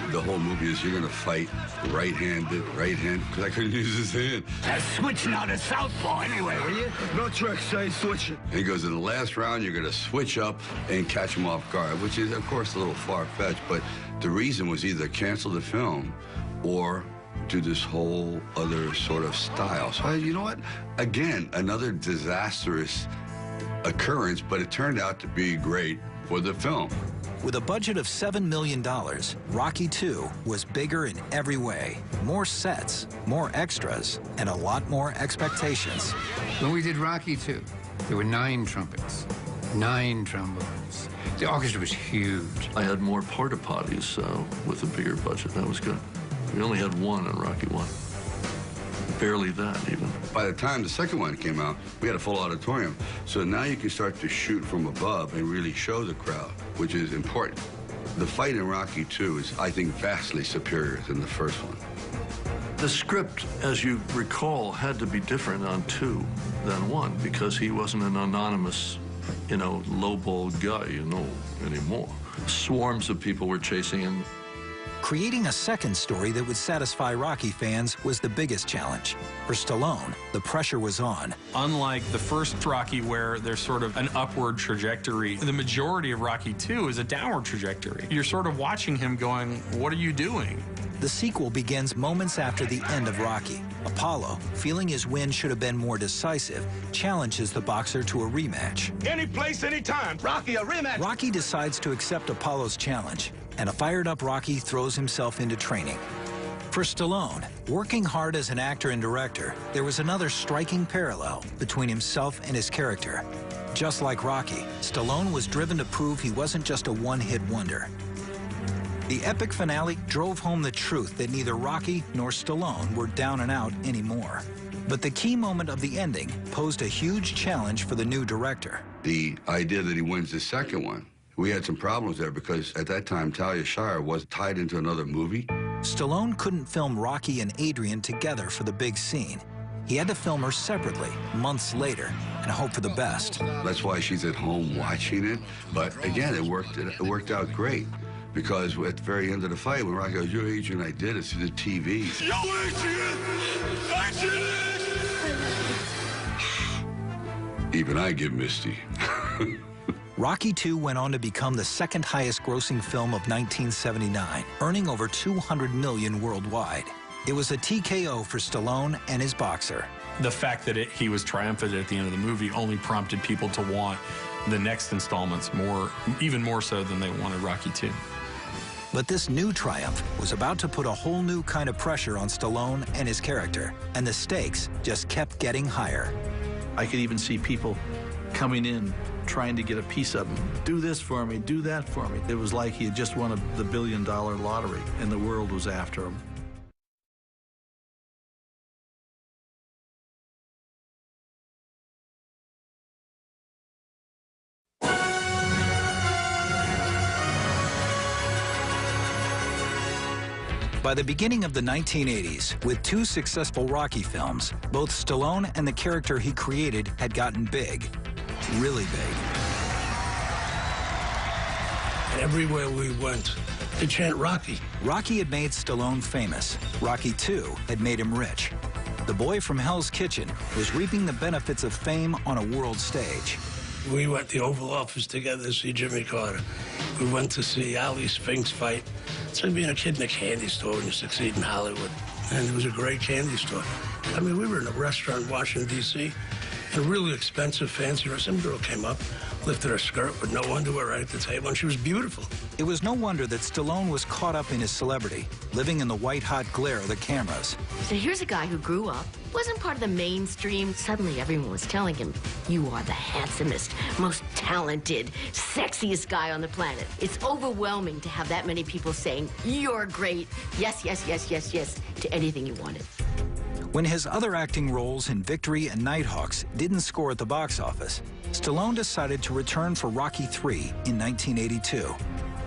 the whole movie is you're going to fight right-handed, because I couldn't use his hand. Switch now to southpaw anyway, will you? No tricks, say switch it. And he goes, in the last round, you're going to switch up and catch him off guard, which is, of course, a little far-fetched, but the reason was either cancel the film or do this whole other sort of style. So, you know what? Again, another disastrous occurrence, but it turned out to be great for the film. With a budget of $7 million, Rocky II was bigger in every way. More sets, more extras, and a lot more expectations. When we did Rocky II, there were 9 trumpets, 9 trombones. The orchestra was huge. I had more porta potties with a bigger budget. That was good. We only had one in Rocky I. Barely that, even. By the time the second one came out, we had a full auditorium. So now you can start to shoot from above and really show the crowd, which is important. The fight in Rocky II is, I think, vastly superior than the first one. The script, as you recall, had to be different on 2 than 1 because he wasn't an anonymous, lowball guy, anymore. Swarms of people were chasing him. Creating a second story that would satisfy Rocky fans was the biggest challenge. For Stallone, the pressure was on. Unlike the first Rocky, where there's sort of an upward trajectory, the majority of Rocky II is a downward trajectory. You're sort of watching him going, what are you doing? The sequel begins moments after the end of Rocky. Apollo, feeling his win should have been more decisive, challenges the boxer to a rematch. Any place, any time. Rocky, a rematch. Rocky decides to accept Apollo's challenge, and a fired-up Rocky throws himself into training. For Stallone, working hard as an actor and director, there was another striking parallel between himself and his character. Just like Rocky, Stallone was driven to prove he wasn't just a one-hit wonder. The epic finale drove home the truth that neither Rocky nor Stallone were down and out anymore. But the key moment of the ending posed a huge challenge for the new director. The idea that he wins the second one, we had some problems there because at that time, Talia Shire was tied into another movie. Stallone couldn't film Rocky and Adrian together for the big scene. He had to film her separately, months later, and hope for the best. That's why she's at home watching it. But again, it worked out great. Because at the very end of the fight, when Rocky goes, "You're Adrian, I did it," through the TV. Yo, Adrian! Even I get misty. Rocky II went on to become the second highest grossing film of 1979, earning over $200 million worldwide. It was a TKO for Stallone and his boxer. The fact that he was triumphant at the end of the movie only prompted people to want the next installments even more so than they wanted Rocky II. But this new triumph was about to put a whole new kind of pressure on Stallone and his character, and the stakes just kept getting higher. I could even see people coming in, trying to get a piece of him. Do this for me, do that for me. It was like he had just won the $1 billion lottery, and the world was after him. By the beginning of the 1980s, with 2 successful Rocky films, both Stallone and the character he created had gotten big, really big. Everywhere we went, they chant Rocky. Rocky had made Stallone famous. Rocky II had made him rich. The boy from Hell's Kitchen was reaping the benefits of fame on a world stage. We went to the Oval Office together to see Jimmy Carter. We went to see Ali Spinks fight. It's like being a kid in a candy store when you succeed in Hollywood. And it was a great candy store. I mean, we were in a restaurant in Washington, D.C., and a really expensive, fancy restaurant. Some girl came up, lifted her skirt with no underwear right at the table, and she was beautiful. It was no wonder that Stallone was caught up in his celebrity, living in the white-hot glare of the cameras. So here's a guy who grew up, wasn't part of the mainstream. Suddenly everyone was telling him, "You are the handsomest, most talented, sexiest guy on the planet." It's overwhelming to have that many people saying, "You're great. Yes, yes, yes, yes, yes," to anything you wanted. When his other acting roles in Victory and Nighthawks didn't score at the box office, Stallone decided to return for Rocky III in 1982.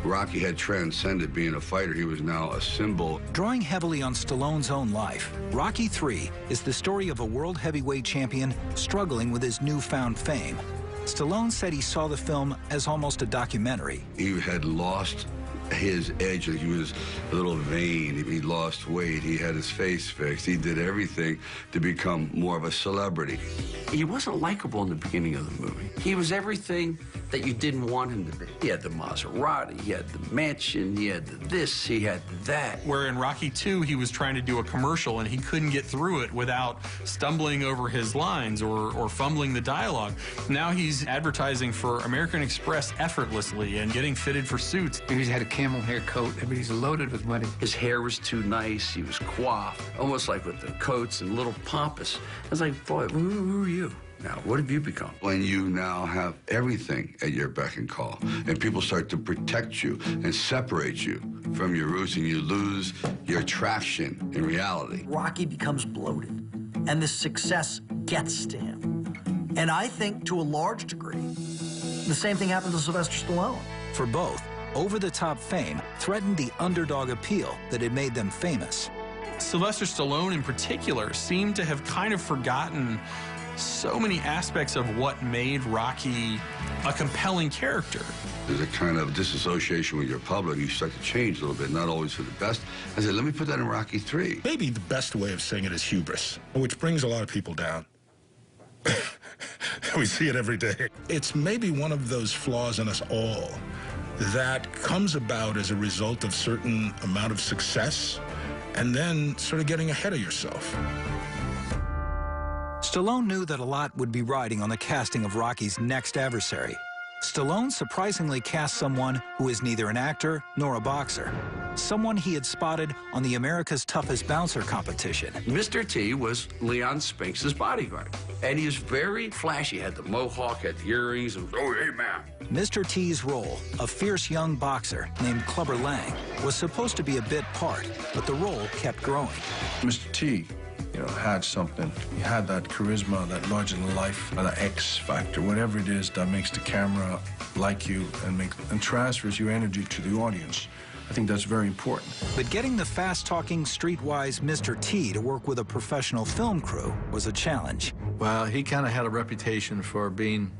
Rocky had transcended being a fighter. He was now a symbol. Drawing heavily on Stallone's own life, Rocky III is the story of a world heavyweight champion struggling with his newfound fame. Stallone said he saw the film as almost a documentary. He had lost his edge. He was a little vain. He lost weight. He had his face fixed. He did everything to become more of a celebrity. He wasn't likable in the beginning of the movie. He was everything that you didn't want him to be. He had the Maserati, he had the mansion, he had this, he had that. Where in Rocky II, he was trying to do a commercial and he couldn't get through it without stumbling over his lines or fumbling the dialogue. Now he's advertising for American Express effortlessly and getting fitted for suits. He's had a camel hair coat. Everybody's loaded with money. His hair was too nice. He was coiffed, almost like with the coats and little pompous. I was like, boy, who are you? Now, what have you become? When you now have everything at your beck and call, and people start to protect you and separate you from your roots, and you lose your traction in reality. Rocky becomes bloated, and the success gets to him. And I think, to a large degree, the same thing happened to Sylvester Stallone. For both, over-the-top fame threatened the underdog appeal that had made them famous. Sylvester Stallone, in particular, seemed to have kind of forgotten so many aspects of what made Rocky a compelling character. There's a kind of disassociation with your public. You start to change a little bit, not always for the best. I said, let me put that in Rocky III. Maybe the best way of saying it is hubris, which brings a lot of people down. We see it every day. It's maybe one of those flaws in us all that comes about as a result of certain amount of success and then sort of getting ahead of yourself. Stallone knew that a lot would be riding on the casting of Rocky's next adversary. Stallone surprisingly cast someone who is neither an actor nor a boxer. Someone he had spotted on the America's Toughest Bouncer competition. Mr. T was Leon Spinks' bodyguard. And he was very flashy. He had the mohawk, had the earrings, and oh, hey, man. Mr. T's role, a fierce young boxer named Clubber Lang, was supposed to be a bit part, but the role kept growing. Mr. T, had something. He had that charisma, that larger-than-life, that X factor, whatever it is that makes the camera like you and transfers your energy to the audience. I think that's very important. But getting the fast-talking, streetwise Mr. T to work with a professional film crew was a challenge. Well, he kind of had a reputation for being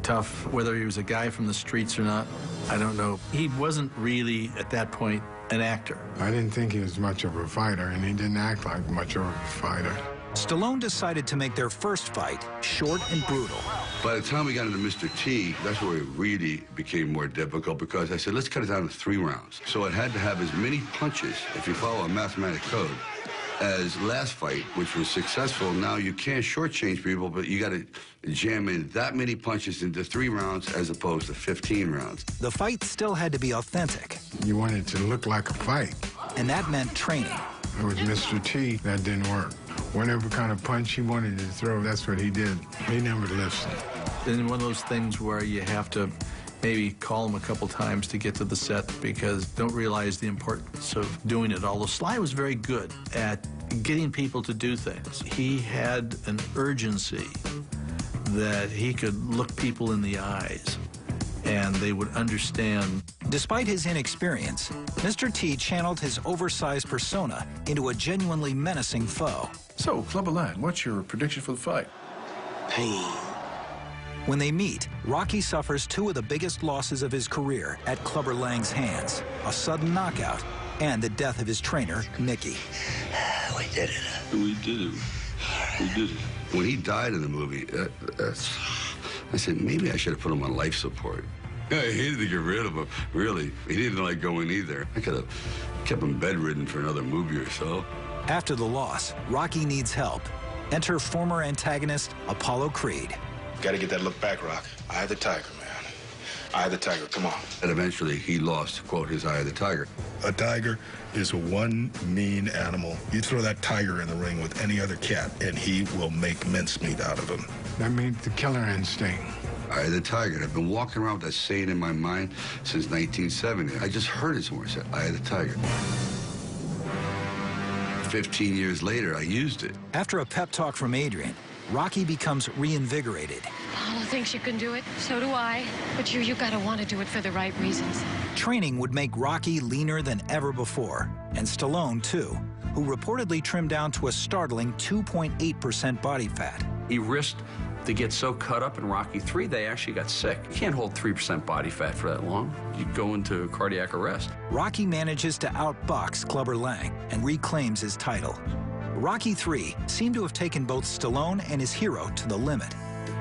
tough, whether he was a guy from the streets or not. I don't know. He wasn't really, at that point, an actor. I didn't think he was much of a fighter, and he didn't act like much of a fighter. Stallone decided to make their first fight short and brutal. By the time we got into Mr. T, that's where it really became more difficult because I said, let's cut it down to 3 rounds. So it had to have as many punches, if you follow a mathematic code, as last fight, which was successful. Now you can't shortchange people, but you got to jam in that many punches into 3 rounds as opposed to 15 rounds. The fight still had to be authentic. You wanted it to look like a fight. And that meant training. With Mr. T, that didn't work. Whatever kind of punch he wanted to throw, that's what he did. He never listened. And one of those things where you have to maybe call him a couple times to get to the set because don't realize the importance of doing it. Although Sly was very good at getting people to do things. He had an urgency that he could look people in the eyes and they would understand. Despite his inexperience, Mr. T channeled his oversized persona into a genuinely menacing foe. So, Clubber Lang, what's your prediction for the fight? Pain. When they meet, Rocky suffers 2 of the biggest losses of his career at Clubber Lang's hands, a sudden knockout and the death of his trainer, Mickey. We did it. We did it. We did it. When he died in the movie, I said, maybe I should have put him on life support. I hated to get rid of him, really. He didn't like going either. I could have kept him bedridden for another movie or so. After the loss, Rocky needs help. Enter former antagonist Apollo Creed. Gotta get that look back, Rock. Eye of the tiger, man. Eye of the tiger, come on. And eventually he lost, quote, his eye of the tiger. A tiger is one mean animal. You throw that tiger in the ring with any other cat, and he will make mincemeat out of him. That means the killer instinct. Eye of the tiger. I've been walking around with that saying in my mind since 1970. I just heard it somewhere. I said, Eye of the tiger. 15 years later, I used it. After a pep talk from Adrian, Rocky becomes reinvigorated. Apollo thinks you can do it. So do I. But you gotta want to do it for the right reasons. Training would make Rocky leaner than ever before, and Stallone, too, who reportedly trimmed down to a startling 2.8% body fat. He risked to get so cut up in Rocky III, they actually got sick. You can't hold 3% body fat for that long. You go into cardiac arrest. Rocky manages to outbox Clubber Lang and reclaims his title. Rocky III seemed to have taken both Stallone and his hero to the limit.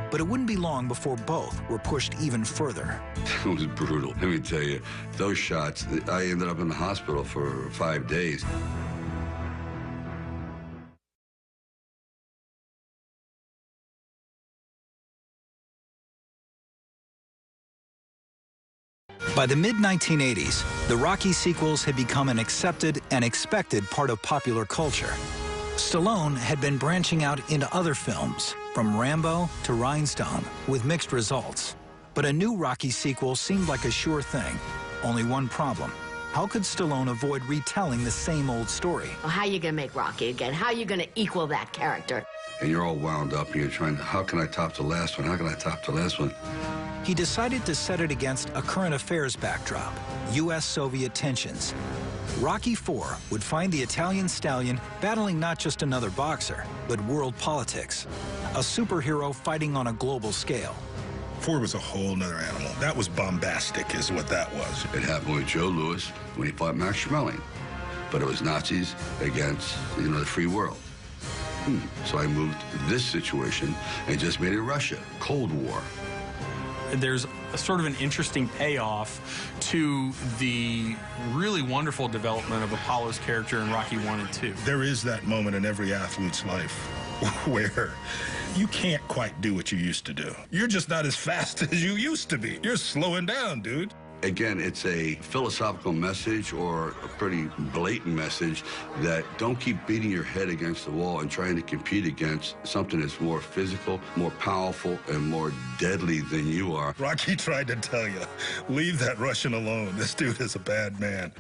But it wouldn't be long before both were pushed even further. It was brutal. Let me tell you, those shots, I ended up in the hospital for 5 days. By the mid-1980s, the Rocky sequels had become an accepted and expected part of popular culture. Stallone had been branching out into other films, from Rambo to Rhinestone, with mixed results. But a new Rocky sequel seemed like a sure thing. Only one problem. How could Stallone avoid retelling the same old story? Well, how are you gonna make Rocky again? How are you gonna equal that character? And you're all wound up and you're trying to, how can I top the last one? How can I top the last one? He decided to set it against a current affairs backdrop, U.S.-Soviet tensions. Rocky IV would find the Italian stallion battling not just another boxer, but world politics. A superhero fighting on a global scale. Ford was a whole nother animal. That was bombastic, is what that was. It happened with Joe Louis when he fought Max Schmeling. But it was Nazis against, the free world. So I moved this situation and just made it Russia, Cold War. There's a sort of an interesting payoff to the really wonderful development of Apollo's character in Rocky I and II. There is that moment in every athlete's life where You can't quite do what you used to do. You're just not as fast as you used to be. You're slowing down, dude. Again, it's a philosophical message or a pretty blatant message that don't keep beating your head against the wall and trying to compete against something that's more physical, more powerful, and more deadly than you are. Rocky tried to tell you, leave that Russian alone. This dude is a bad man.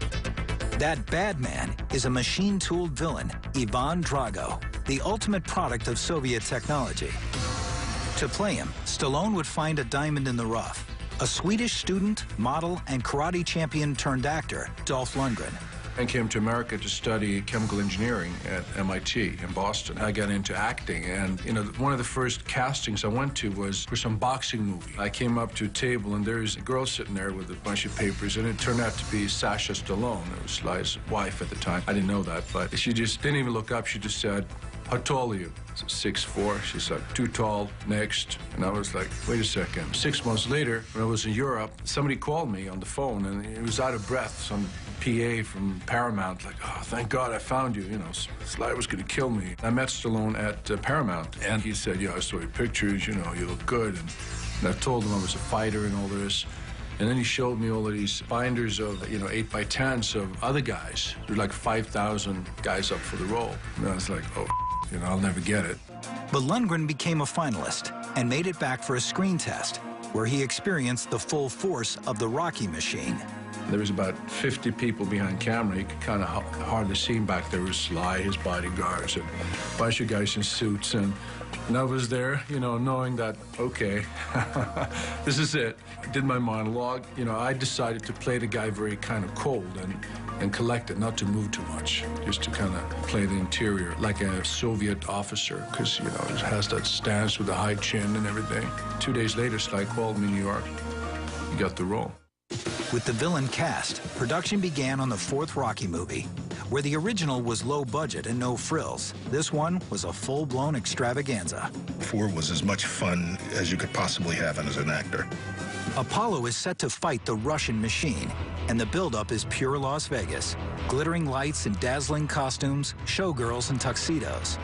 That bad man is a machine-tooled villain, Ivan Drago, the ultimate product of Soviet technology. To play him, Stallone would find a diamond in the rough, a Swedish student, model, and karate champion turned actor, Dolph Lundgren. I came to America to study chemical engineering at MIT in Boston. I got into acting, and one of the first castings I went to was for some boxing movie. I came up to a table, and there's a girl sitting there with a bunch of papers, and it turned out to be Sasha Stallone. It was Sly's wife at the time. I didn't know that, but she just didn't even look up. She just said, "How tall are you?" So 6'4". She's like, "Too tall, next." And I was like, wait a second. 6 months later, when I was in Europe, somebody called me on the phone, and he was out of breath. Some PA from Paramount, like, "Oh, thank God I found you. Sly was going to kill me." I met Stallone at Paramount, and he said, "Yeah, I saw your pictures, you look good." And I told him I was a fighter and all this. And then he showed me all of these binders of, 8x10s of other guys. There were like 5,000 guys up for the role. And I was like, oh, I'll never get it. But Lundgren became a finalist and made it back for a screen test, where he experienced the full force of the Rocky machine. There was about 50 people behind camera. You could kind of hardly see him back there. There was Sly, his bodyguards, and a bunch of guys in suits. And I was there, knowing that, okay, this is it. I did my monologue. I decided to play the guy very kind of cold and collected, not to move too much, just to kind of play the interior like a Soviet officer, because, it has that stance with the high chin and everything. 2 days later, Sly called me in New York. He got the role. With the villain cast, production began on the fourth Rocky movie. Where the original was low budget and no frills, this one was a full-blown extravaganza. 4 was as much fun as you could possibly have as an actor. Apollo is set to fight the Russian machine, and the buildup is pure Las Vegas. Glittering lights and dazzling costumes, showgirls in tuxedos.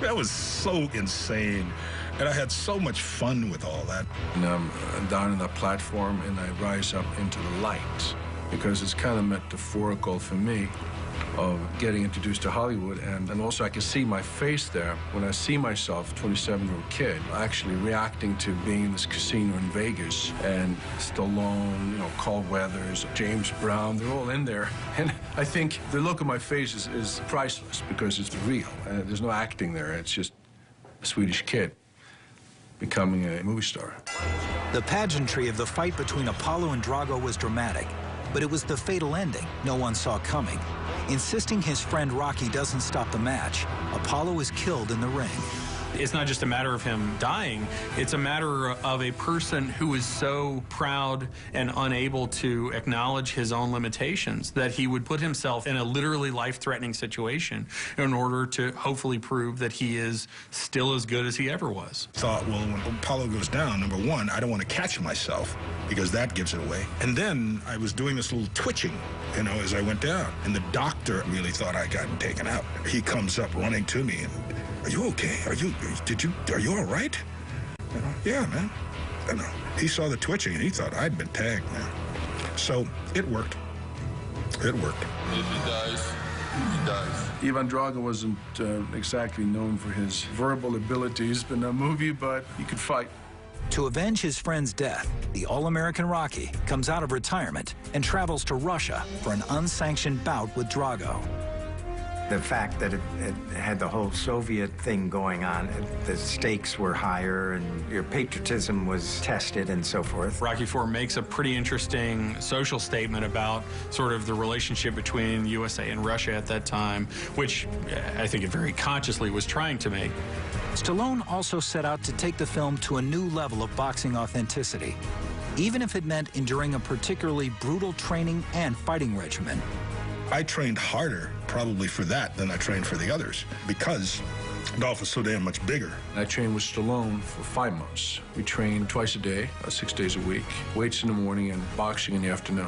That was so insane. And I had so much fun with all that. And I'm down on that platform, and I rise up into the light, because it's kind of metaphorical for me of getting introduced to Hollywood. And also I can see my face there when I see myself, 27-year-old kid, actually reacting to being in this casino in Vegas. And Stallone, Carl Weathers, James Brown, they're all in there. And I think the look of my face is priceless, because it's real. There's no acting there. It's just a Swedish kid becoming a movie star. The pageantry of the fight between Apollo and Drago was dramatic, but it was the fatal ending no one saw coming. Insisting his friend Rocky doesn't stop the match, Apollo is killed in the ring. It's not just a matter of him dying, it's a matter of a person who is so proud and unable to acknowledge his own limitations that he would put himself in a literally life-threatening situation in order to hopefully prove that he is still as good as he ever was. Thought, well, when Apollo goes down, number one, I don't want to catch myself, because that gives it away. And then I was doing this little twitching, as I went down. And the doctor really thought I'd gotten taken out. He comes up running to me and, "Are you okay? Are you all right?" "Yeah, man." He saw the twitching and he thought I'd been tagged, man. So it worked. It worked. If he dies, he dies. Ivan Drago wasn't exactly known for his verbal abilities in that movie, but he could fight. To avenge his friend's death, the All-American Rocky comes out of retirement and travels to Russia for an unsanctioned bout with Drago. The fact that it had the whole Soviet thing going on, the stakes were higher and your patriotism was tested and so forth. Rocky IV makes a pretty interesting social statement about sort of the relationship between the USA and Russia at that time, which I think it very consciously was trying to make. Stallone also set out to take the film to a new level of boxing authenticity, even if it meant enduring a particularly brutal training and fighting regimen. I trained harder probably for that than I trained for the others, because Dolph was so damn much bigger. I trained with Stallone for 5 months. We trained twice a day, 6 days a week, weights in the morning and boxing in the afternoon.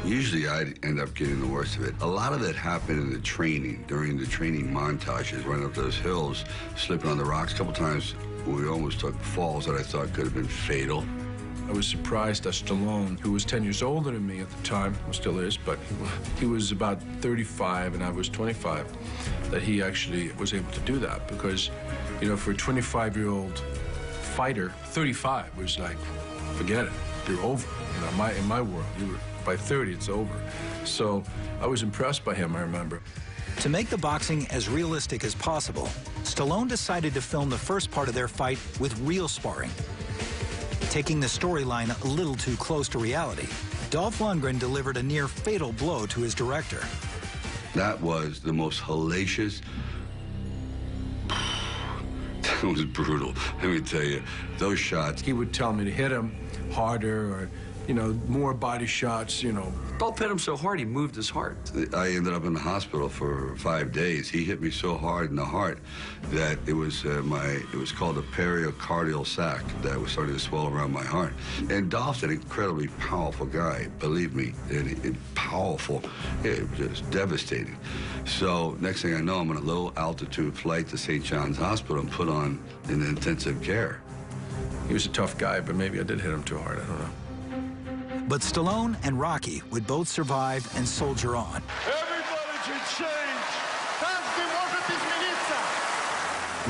Usually I'd end up getting the worst of it. A lot of it happened in the training, during the training montages, running up those hills, slipping on the rocks. A couple times we almost took falls that I thought could have been fatal. I was surprised that Stallone, who was 10 years older than me at the time, still is, but he was about 35 and I was 25, that he actually was able to do that. Because, you know, for a 25-year-old fighter, 35 was like, forget it, you're over. You know, in my world, by 30, it's over. So I was impressed by him, I remember. To make the boxing as realistic as possible, Stallone decided to film the first part of their fight with real sparring. Taking the storyline a little too close to reality, Dolph Lundgren delivered a near-fatal blow to his director. That was the most hellacious. That was brutal. Let me tell you, those shots. He would tell me to hit him harder or, you know, more body shots, you know. Dolph hit him so hard, he moved his heart. I ended up in the hospital for 5 days. He hit me so hard in the heart that it was called a pericardial sac that was starting to swell around my heart. And Dolph's an incredibly powerful guy, believe me, and powerful. It was just devastating. So next thing I know, I'm on a low altitude flight to St. John's Hospital and put on in intensive care. He was a tough guy, but maybe I did hit him too hard, I don't know. But Stallone and Rocky would both survive and soldier on. Everybody should change. Каждый может измениться.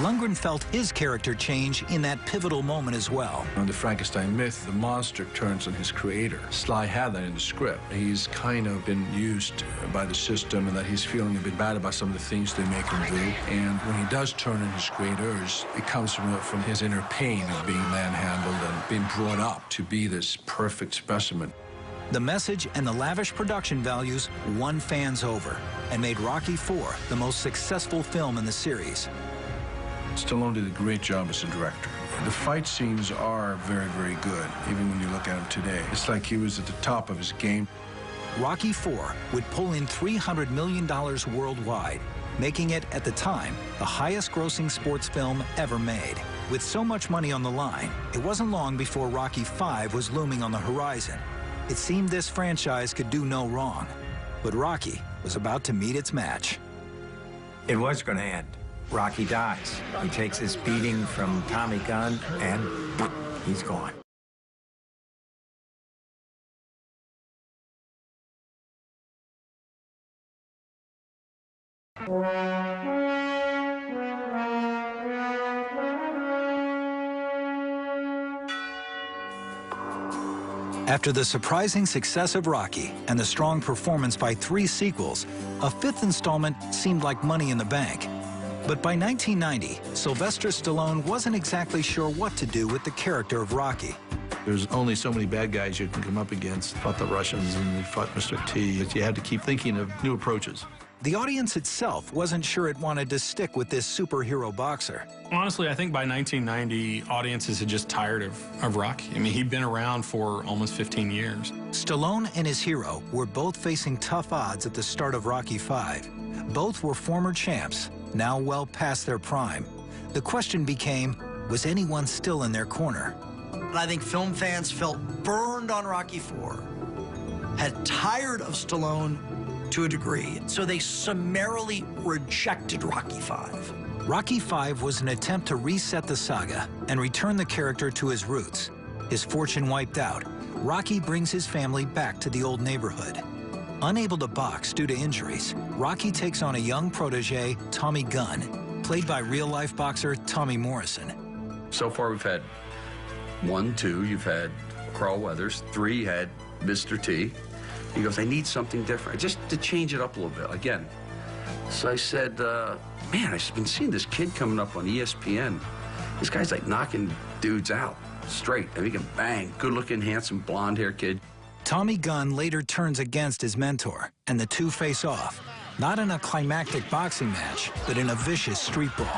Lundgren felt his character change in that pivotal moment as well. On the Frankenstein myth, the monster turns on his creator. Sly had that in the script. He's kind of been used by the system and that he's feeling a bit bad about some of the things they make him do. And when he does turn on his creators, it comes from his inner pain of being manhandled and being brought up to be this perfect specimen. The message and the lavish production values won fans over and made Rocky IV the most successful film in the series. Stallone did a great job as a director. The fight scenes are very, very good, even when you look at him today. It's like he was at the top of his game. Rocky IV would pull in $300 million worldwide, making it, at the time, the highest-grossing sports film ever made. With so much money on the line, it wasn't long before Rocky V was looming on the horizon. It seemed this franchise could do no wrong, but Rocky was about to meet its match. It was going to end. Rocky dies. He takes his beating from Tommy Gunn, and he's gone. After the surprising success of Rocky and the strong performance by 3 sequels, a 5th installment seemed like money in the bank. But by 1990, Sylvester Stallone wasn't exactly sure what to do with the character of Rocky. There's only so many bad guys you can come up against. You fought the Russians and you fought Mr. T. You had to keep thinking of new approaches. The audience itself wasn't sure it wanted to stick with this superhero boxer. Honestly, I think by 1990, audiences had just tired of Rocky. I mean, he'd been around for almost 15 years. Stallone and his hero were both facing tough odds at the start of Rocky V. Both were former champs, now well past their prime. The question became, was anyone still in their corner? And I think film fans felt burned on Rocky IV, had tired of Stallone to a degree, so they summarily rejected Rocky V. Rocky V was an attempt to reset the saga and return the character to his roots. His fortune wiped out, Rocky brings his family back to the old neighborhood. Unable to box due to injuries, Rocky takes on a young protege, Tommy Gunn, played by real-life boxer Tommy Morrison. So far, we've had 1, 2, you've had Carl Weathers, 3, you had Mr. T. He goes, I need something different, just to change it up a little bit, again. So I said, man, I've been seeing this kid coming up on ESPN. This guy's like knocking dudes out straight. I mean, he can bang, good-looking, handsome, blonde-haired kid. Tommy Gunn later turns against his mentor, and the two face off, not in a climactic boxing match, but in a vicious street brawl.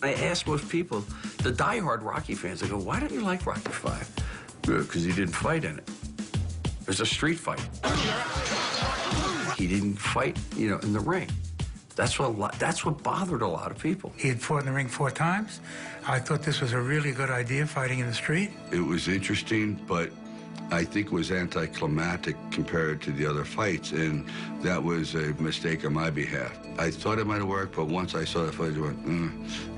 I ask most people, the diehard Rocky fans, I go, why don't you like Rocky V? Because he didn't fight in it. There's a street fight. He didn't fight, you know, in the ring. That's what bothered a lot of people. He had fought in the ring 4 times. I thought this was a really good idea, fighting in the street. It was interesting, but I think it was anticlimactic compared to the other fights, and that was a mistake on my behalf. I thought it might have worked, but once I saw the fight, I went,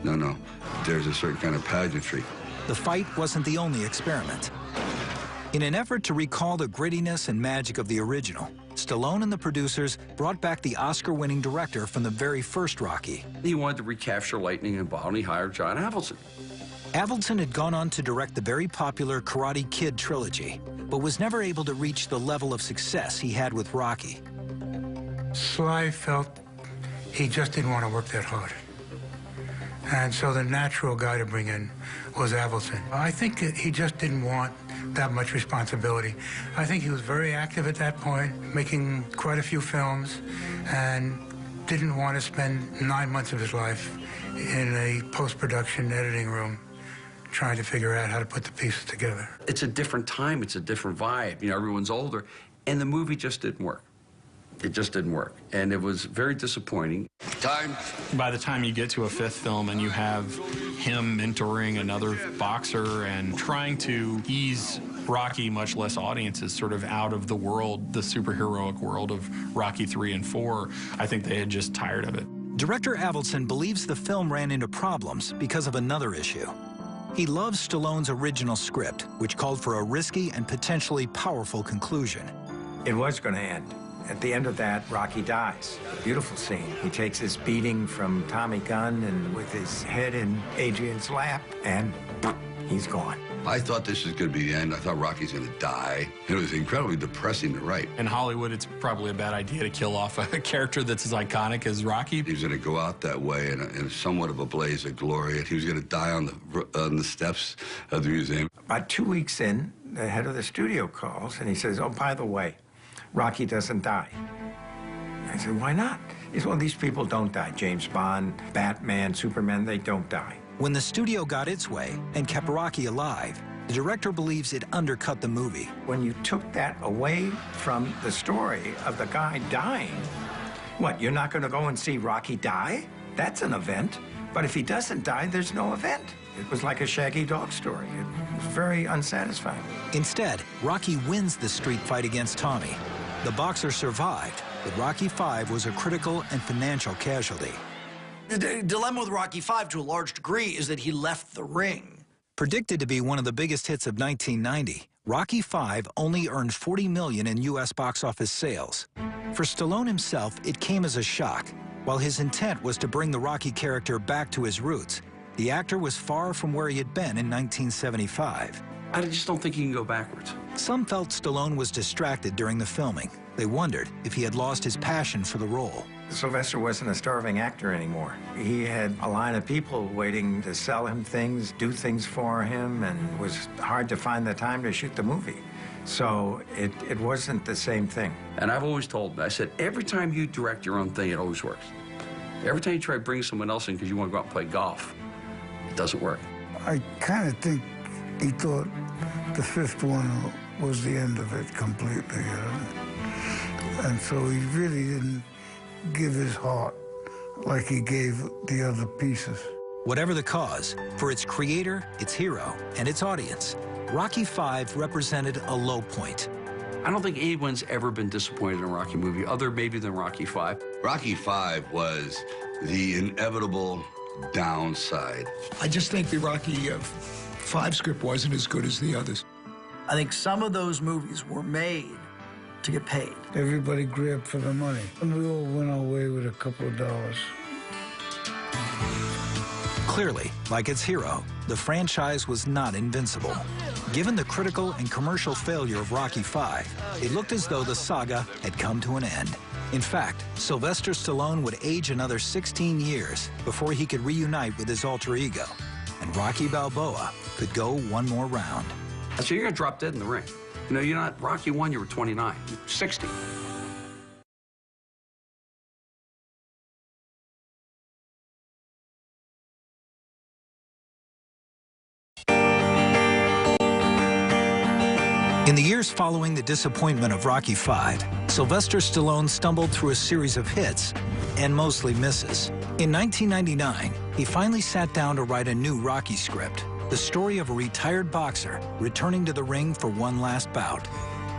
no. There's a certain kind of pageantry. The fight wasn't the only experiment. In an effort to recall the grittiness and magic of the original, Stallone and the producers brought back the Oscar-winning director from the very first Rocky. He wanted to recapture lightning and ball, and he hired John Avildsen. Avildsen had gone on to direct the very popular Karate Kid trilogy, but was never able to reach the level of success he had with Rocky. Sly felt he just didn't want to work that hard. And so the natural guy to bring in was Avildsen. I think he just didn't want that much responsibility. I think he was very active at that point, making quite a few films, and didn't want to spend 9 months of his life in a post-production editing room trying to figure out how to put the pieces together. It's a different time, it's a different vibe. You know, everyone's older, and the movie just didn't work. It just didn't work, and it was very disappointing. By the time you get to a 5th film and you have him mentoring another boxer and trying to ease Rocky, much less audiences, sort of out of the world, the superheroic world of Rocky 3 and 4, I think they had just tired of it. Director Avildsen believes the film ran into problems because of another issue. He loves Stallone's original script, which called for a risky and potentially powerful conclusion. It was going to end. At the end of that, Rocky dies. A beautiful scene. He takes his beating from Tommy Gunn and with his head in Adrian's lap, and he's gone. I thought this was going to be the end. I thought Rocky's going to die. It was incredibly depressing to write. In Hollywood, it's probably a bad idea to kill off a character that's as iconic as Rocky. He was going to go out that way in somewhat of a blaze of glory, and he was going to die on the steps of the museum. About 2 weeks in, the head of the studio calls, and he says, oh, by the way, Rocky doesn't die. I said, why not? He said, well, these people don't die. James Bond, Batman, Superman, they don't die. When the studio got its way and kept Rocky alive, the director believes it undercut the movie. When you took that away from the story of the guy dying, what, you're not going to go and see Rocky die? That's an event. But if he doesn't die, there's no event. It was like a Shaggy Dog story. It was very unsatisfying. Instead, Rocky wins the street fight against Tommy. The boxer survived, but Rocky V was a critical and financial casualty. The dilemma with Rocky V, to a large degree, is that he left the ring. Predicted to be one of the biggest hits of 1990, Rocky V only earned $40 million in U.S. box office sales. For Stallone himself, it came as a shock. While his intent was to bring the Rocky character back to his roots, the actor was far from where he had been in 1975. I just don't think he can go backwards. Some felt Stallone was distracted during the filming. They wondered if he had lost his passion for the role. Sylvester wasn't a starving actor anymore. He had a line of people waiting to sell him things, do things for him, and it was hard to find the time to shoot the movie. So it wasn't the same thing. And I've always told him, I said, every time you direct your own thing, it always works. Every time you try to bring someone else in because you want to go out and play golf, it doesn't work. I kind of think he thought the 5th one was the end of it completely, you know? And so he really didn't give his heart like he gave the other pieces. Whatever the cause, for its creator, its hero, and its audience, Rocky V represented a low point. I don't think anyone's ever been disappointed in a Rocky movie, other maybe than Rocky V. Rocky V was the inevitable downside. I just think the Rocky V script wasn't as good as the others. I think some of those movies were made to get paid. Everybody grabbed for the money, and we all went our way with a couple of dollars. Clearly, like its hero, the franchise was not invincible. Given the critical and commercial failure of Rocky V, it looked as though the saga had come to an end. In fact, Sylvester Stallone would age another 16 years before he could reunite with his alter ego, and Rocky Balboa could go one more round. So you're going to drop dead in the ring. You know, you're not Rocky 1, you were 29, 60. In the years following the disappointment of Rocky V, Sylvester Stallone stumbled through a series of hits and mostly misses. In 1999, he finally sat down to write a new Rocky script, the story of a retired boxer returning to the ring for one last bout.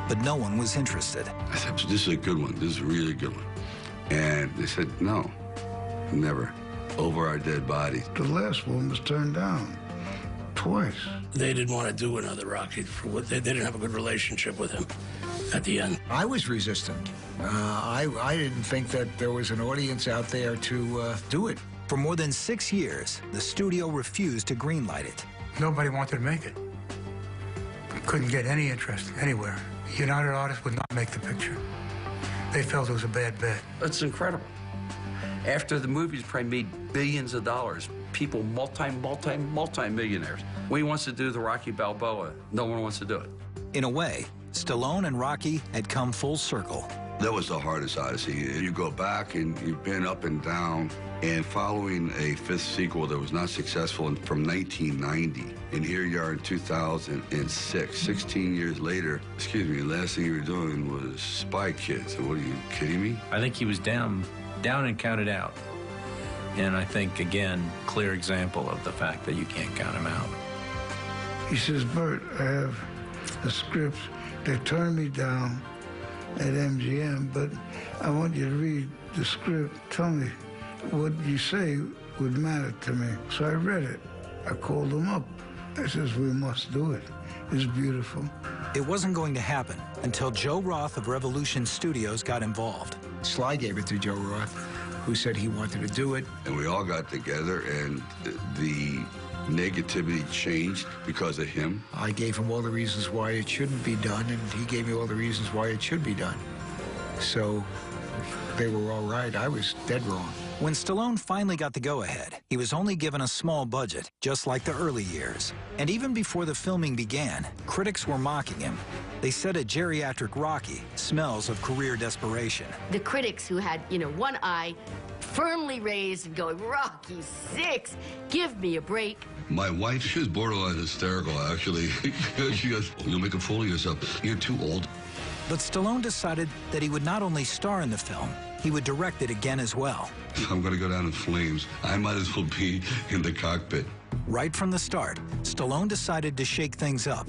But no one was interested. I said, this is a good one. This is a really good one. And they said, no, never. Over our dead bodies. The last one was turned down twice. They didn't want to do another Rocky. They didn't have a good relationship with him at the end. I was resistant. I didn't think that there was an audience out there to do it. For more than 6 years, the studio refused to greenlight it. Nobody wanted to make it. Couldn't get any interest anywhere. United Artists would not make the picture. They felt it was a bad bet. It's incredible. After the movies probably made billions of dollars, people multi-millionaires. When he wants to do the Rocky Balboa, no one wants to do it. In a way, Stallone and Rocky had come full circle. That was the hardest odyssey. You go back and you've been up and down, and following a fifth sequel that was not successful from 1990, and here you are in 2006, 16 years later. Excuse me, the last thing you were doing was Spy Kids. What are you kidding me? I think he was down and counted out. And I think, again, clear example of the fact that you can't count him out. He says, Bert, I have a script. They turned me down at MGM, but I want you to read the script. Tell me what you say would matter to me. So I read it. I called him up. I says, we must do it. It's beautiful. It wasn't going to happen until Joe Roth of Revolution Studios got involved. Sly gave it to Joe Roth, who said he wanted to do it. And we all got together, and the negativity changed because of him. I gave him all the reasons why it shouldn't be done, and he gave me all the reasons why it should be done. So they were all right. I was dead wrong. When Stallone finally got the go-ahead, he was only given a small budget, just like the early years. And even before the filming began, critics were mocking him. They said a geriatric Rocky smells of career desperation. The critics who had, one eye firmly raised and going, Rocky VI, give me a break. My wife, she was borderline hysterical, actually. She goes, you'll make a fool of yourself. You're too old. But Stallone decided that he would not only star in the film, he would direct it again as well. If I'm going to go down in flames, I might as well be in the cockpit. Right from the start, Stallone decided to shake things up.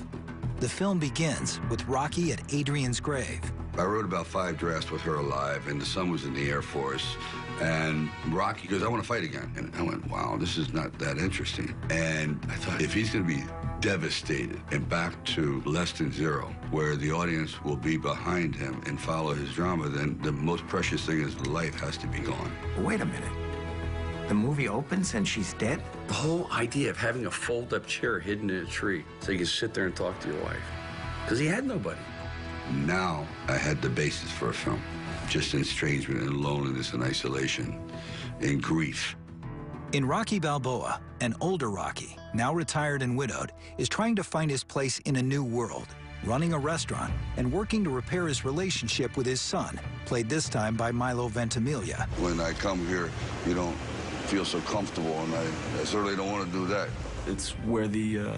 The film begins with Rocky at Adrian's grave. I wrote about 5 drafts with her alive, and the son was in the Air Force. And Rocky goes, I want to fight again. And I went, wow, this is not that interesting. And I thought, if he's going to be devastated and back to less than zero, where the audience will be behind him and follow his drama, then the most precious thing in his life has to be gone. Wait a minute. The movie opens and she's dead? The whole idea of having a fold-up chair hidden in a tree so you can sit there and talk to your wife. Because he had nobody. Now I had the basis for a film. Just estrangement and loneliness and isolation and grief. In Rocky Balboa, an older Rocky, now retired and widowed, is trying to find his place in a new world, running a restaurant and working to repair his relationship with his son, played this time by Milo Ventimiglia. When I come here, you don't feel so comfortable, and I certainly don't want to do that. It's where the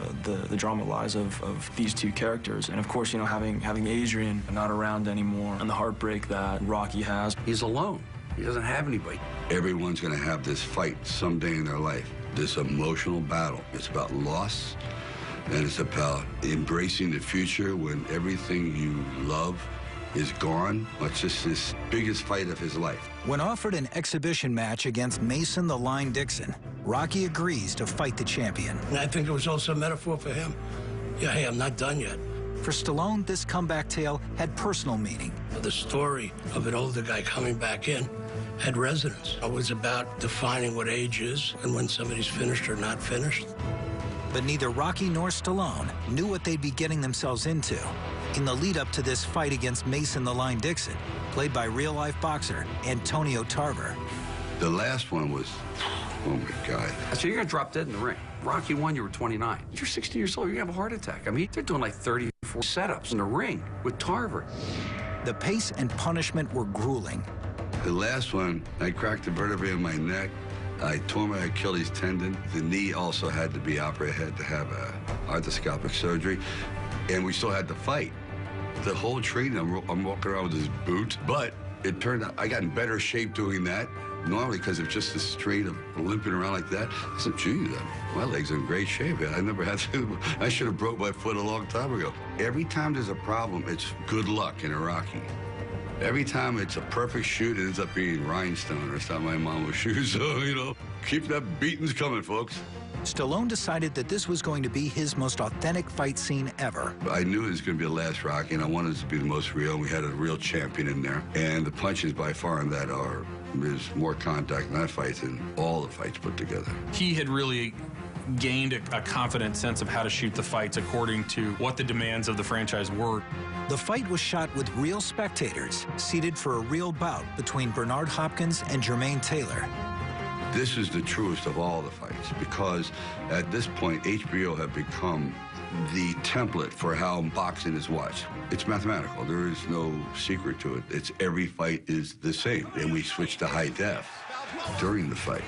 drama lies of these two characters, and of course, having Adrian not around anymore, and the heartbreak that Rocky has. He's alone. He doesn't have anybody. Everyone's going to have this fight someday in their life, this emotional battle. It's about loss, and it's about embracing the future when everything you love is gone. It's just this biggest fight of his life. When offered an exhibition match against Mason the Line Dixon, Rocky agrees to fight the champion. And I think it was also a metaphor for him. Yeah, hey, I'm not done yet. For Stallone, this comeback tale had personal meaning. The story of an older guy coming back in had resonance. It was about defining what age is and when somebody's finished or not finished. But neither Rocky nor Stallone knew what they'd be getting themselves into in the lead-up to this fight against Mason the Line Dixon, played by real-life boxer Antonio Tarver. The last one was, oh my God. So you're going to drop dead in the ring. Rocky 1, you were 29. You're 60 years old, you're going to have a heart attack. I mean, they're doing like 34 setups in the ring with Tarver. The pace and punishment were grueling. The last one, I cracked the vertebrae in my neck. I tore my Achilles tendon. The knee also had to be operated, had to have a arthroscopic surgery. And we still had to fight. The whole training, I'm walking around with this boot, but it turned out I got in better shape doing that. Normally, because of just the straight of limping around like that. I said, gee, my legs are in great shape. I never had to. I should have broke my foot a long time ago. Every time there's a problem, it's good luck in a Rocky. Every time it's a perfect shoot, it ends up being rhinestone or something my mom would shoot. So, you know, keep that beatings coming, folks. Stallone decided that this was going to be his most authentic fight scene ever. I knew it was going to be the last Rocky, and I wanted it to be the most real. We had a real champion in there. And the punches by far in that there's more contact in that fight than all the fights put together. He had really gained a confident sense of how to shoot the fights according to what the demands of the franchise were. The fight was shot with real spectators, seated for a real bout between Bernard Hopkins and Jermaine Taylor. This is the truest of all the fights, because at this point, HBO had become the template for how boxing is watched. It's mathematical. There is no secret to it. It's every fight is the same. And we switched to high def during the fight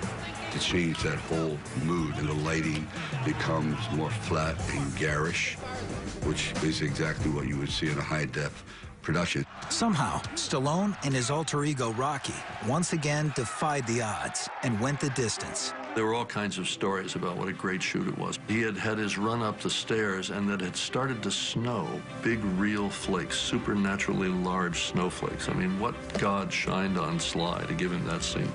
to change that whole mood, and the lighting becomes more flat and garish, which is exactly what you would see in a high def production. Somehow, Stallone and his alter ego Rocky once again defied the odds and went the distance. There were all kinds of stories about what a great shoot it was. He had had his run up the stairs, and that it had started to snow. Big, real flakes, supernaturally large snowflakes. I mean, what God shined on Sly to give him that scene?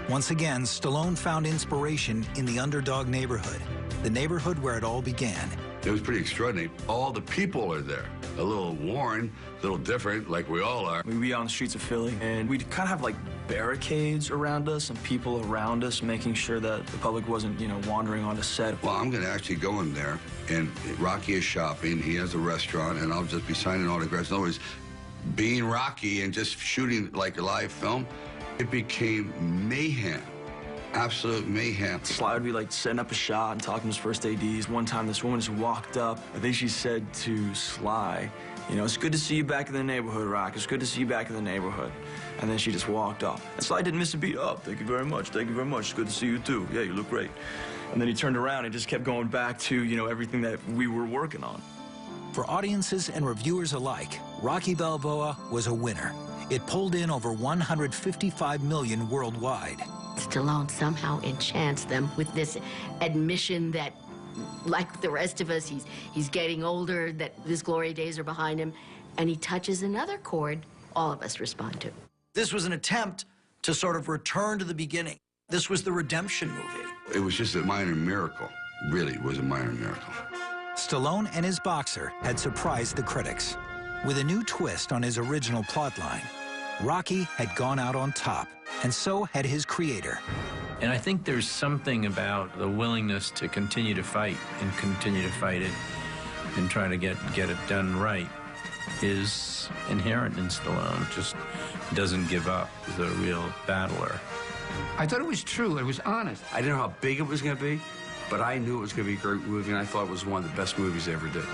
Once again, Stallone found inspiration in the underdog neighborhood, the neighborhood where it all began. It was pretty extraordinary. All the people are there. A little worn, a little different, like we all are. We'd be on the streets of Philly, and we'd kind of have like barricades around us and people around us, making sure that the public wasn't, you know, wandering on the set. Well, I'm going to actually go in there, and Rocky is shopping. He has a restaurant, and I'll just be signing autographs. In other words, being Rocky and just shooting like a live film, it became mayhem. Absolute mayhem. Sly would be like setting up a shot and talking to his first ADs. One time this woman just walked up. I think she said to Sly, you know, it's good to see you back in the neighborhood, Rock. It's good to see you back in the neighborhood. And then she just walked off. And Sly didn't miss a beat. Oh, thank you very much. Thank you very much. It's good to see you too. Yeah, you look great. And then he turned around and just kept going back to, you know, everything that we were working on. For audiences and reviewers alike, Rocky Balboa was a winner. It pulled in over $155 million worldwide. Stallone somehow enchants them with this admission that, like the rest of us, he's getting older, that his glory days are behind him, and he touches another chord all of us respond to. This was an attempt to sort of return to the beginning. This was the redemption movie. It was just a minor miracle. Really, it was a minor miracle. Stallone and his boxer had surprised the critics. With a new twist on his original plotline, Rocky had gone out on top, and so had his creator. And I think there's something about the willingness to continue to fight and continue to fight it and try to get it done right is inherent in Stallone. Just doesn't give up. He's a real battler. I thought it was true. It was honest. I didn't know how big it was going to be, but I knew it was going to be a great movie, and I thought it was one of the best movies they ever did.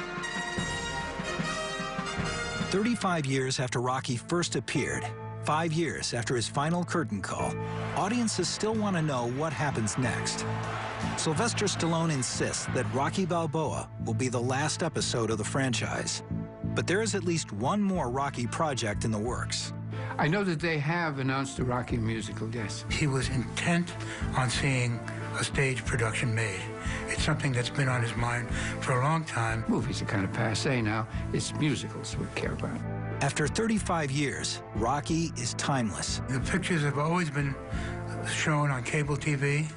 35 years after Rocky first appeared, 5 years after his final curtain call, audiences still want to know what happens next. Sylvester Stallone insists that Rocky Balboa will be the last episode of the franchise. But there is at least one more Rocky project in the works. I know that they have announced a Rocky musical, yes. He was intent on seeing a stage production made. It's something that's been on his mind for a long time. Movies are kind of passé now. It's musicals we care about. After 35 years, Rocky is timeless. The pictures have always been shown on cable TV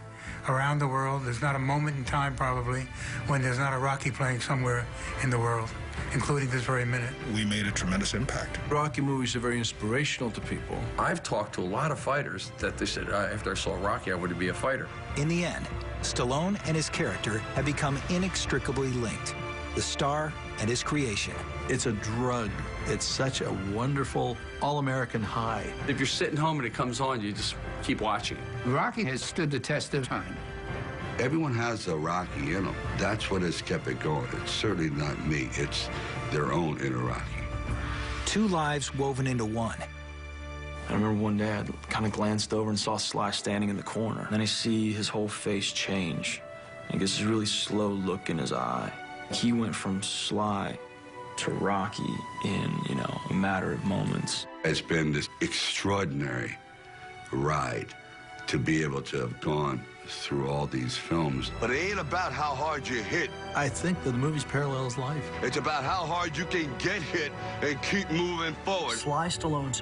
around the world. There's not a moment in time, probably, when there's not a Rocky playing somewhere in the world, including this very minute. We made a tremendous impact. Rocky movies are very inspirational to people. I've talked to a lot of fighters that they said, after I saw Rocky, I wanted to be a fighter. In the end, Stallone and his character have become inextricably linked. The star and his creation. It's a drug. It's such a wonderful, all-American high. If you're sitting home and it comes on, you just keep watching it. Rocky has stood the test of time. Everyone has a Rocky in them. That's what has kept it going. It's certainly not me. It's their own inner Rocky. Two lives woven into one. I remember one day I kind of glanced over and saw Sly standing in the corner. Then I see his whole face change. And he gets this really slow look in his eye. He went from Sly to Rocky in, a matter of moments. It's been this extraordinary ride to be able to have gone through all these films. But it ain't about how hard you hit. I think that the movie's parallels life. It's about how hard you can get hit and keep moving forward. Sly Stallone's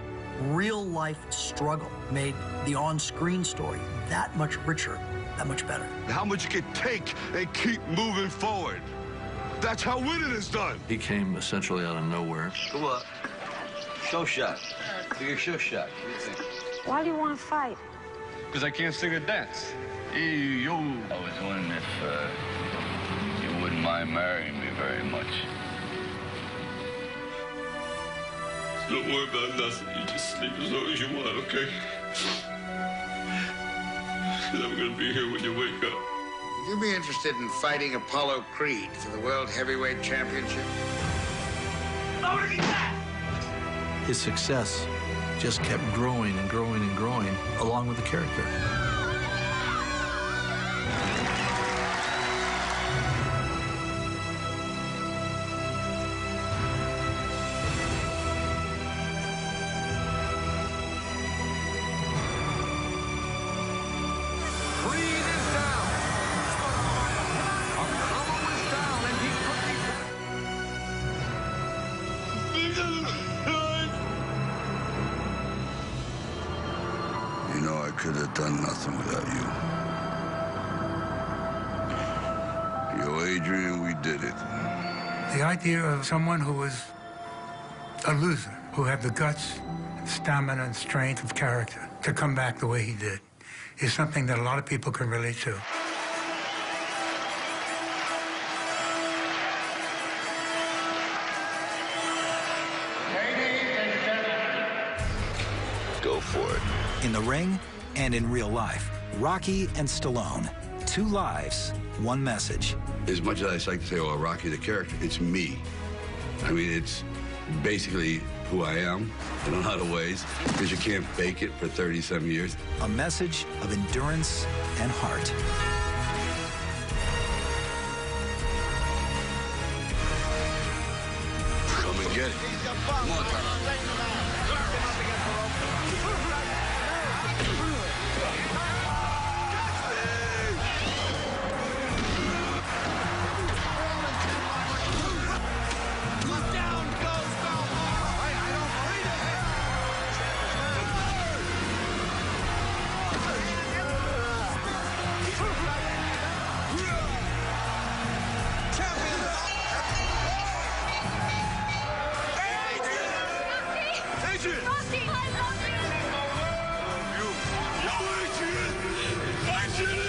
real-life struggle made the on-screen story that much richer, that much better. How much you can take and keep moving forward. That's how winning is done. He came essentially out of nowhere. Go up. Show shot. Do your show shot. What do you think? Why do you want to fight? Because I can't sing or dance. Hey, yo. I was wondering if you wouldn't mind marrying me very much. Don't worry about nothing. You just sleep as long as you want, okay? Because I'm going to be here when you wake up. Would you be interested in fighting Apollo Creed for the World Heavyweight Championship? His success just kept growing and growing and growing along with the character. You know, I could have done nothing without you. Yo, Adrian, we did it. The idea of someone who was a loser, who had the guts, stamina, and strength of character to come back the way he did, is something that a lot of people can relate to. Go for it. In the ring and in real life, Rocky and Stallone. 2 lives, 1 message. As much as I like to say, oh, Rocky the character, it's me. I mean, it's basically who I am in a lot of ways, because you can't fake it for 37 years. A message of endurance and heart. Come and get it. Come on. Adrian! I love you! Yo, Adrian!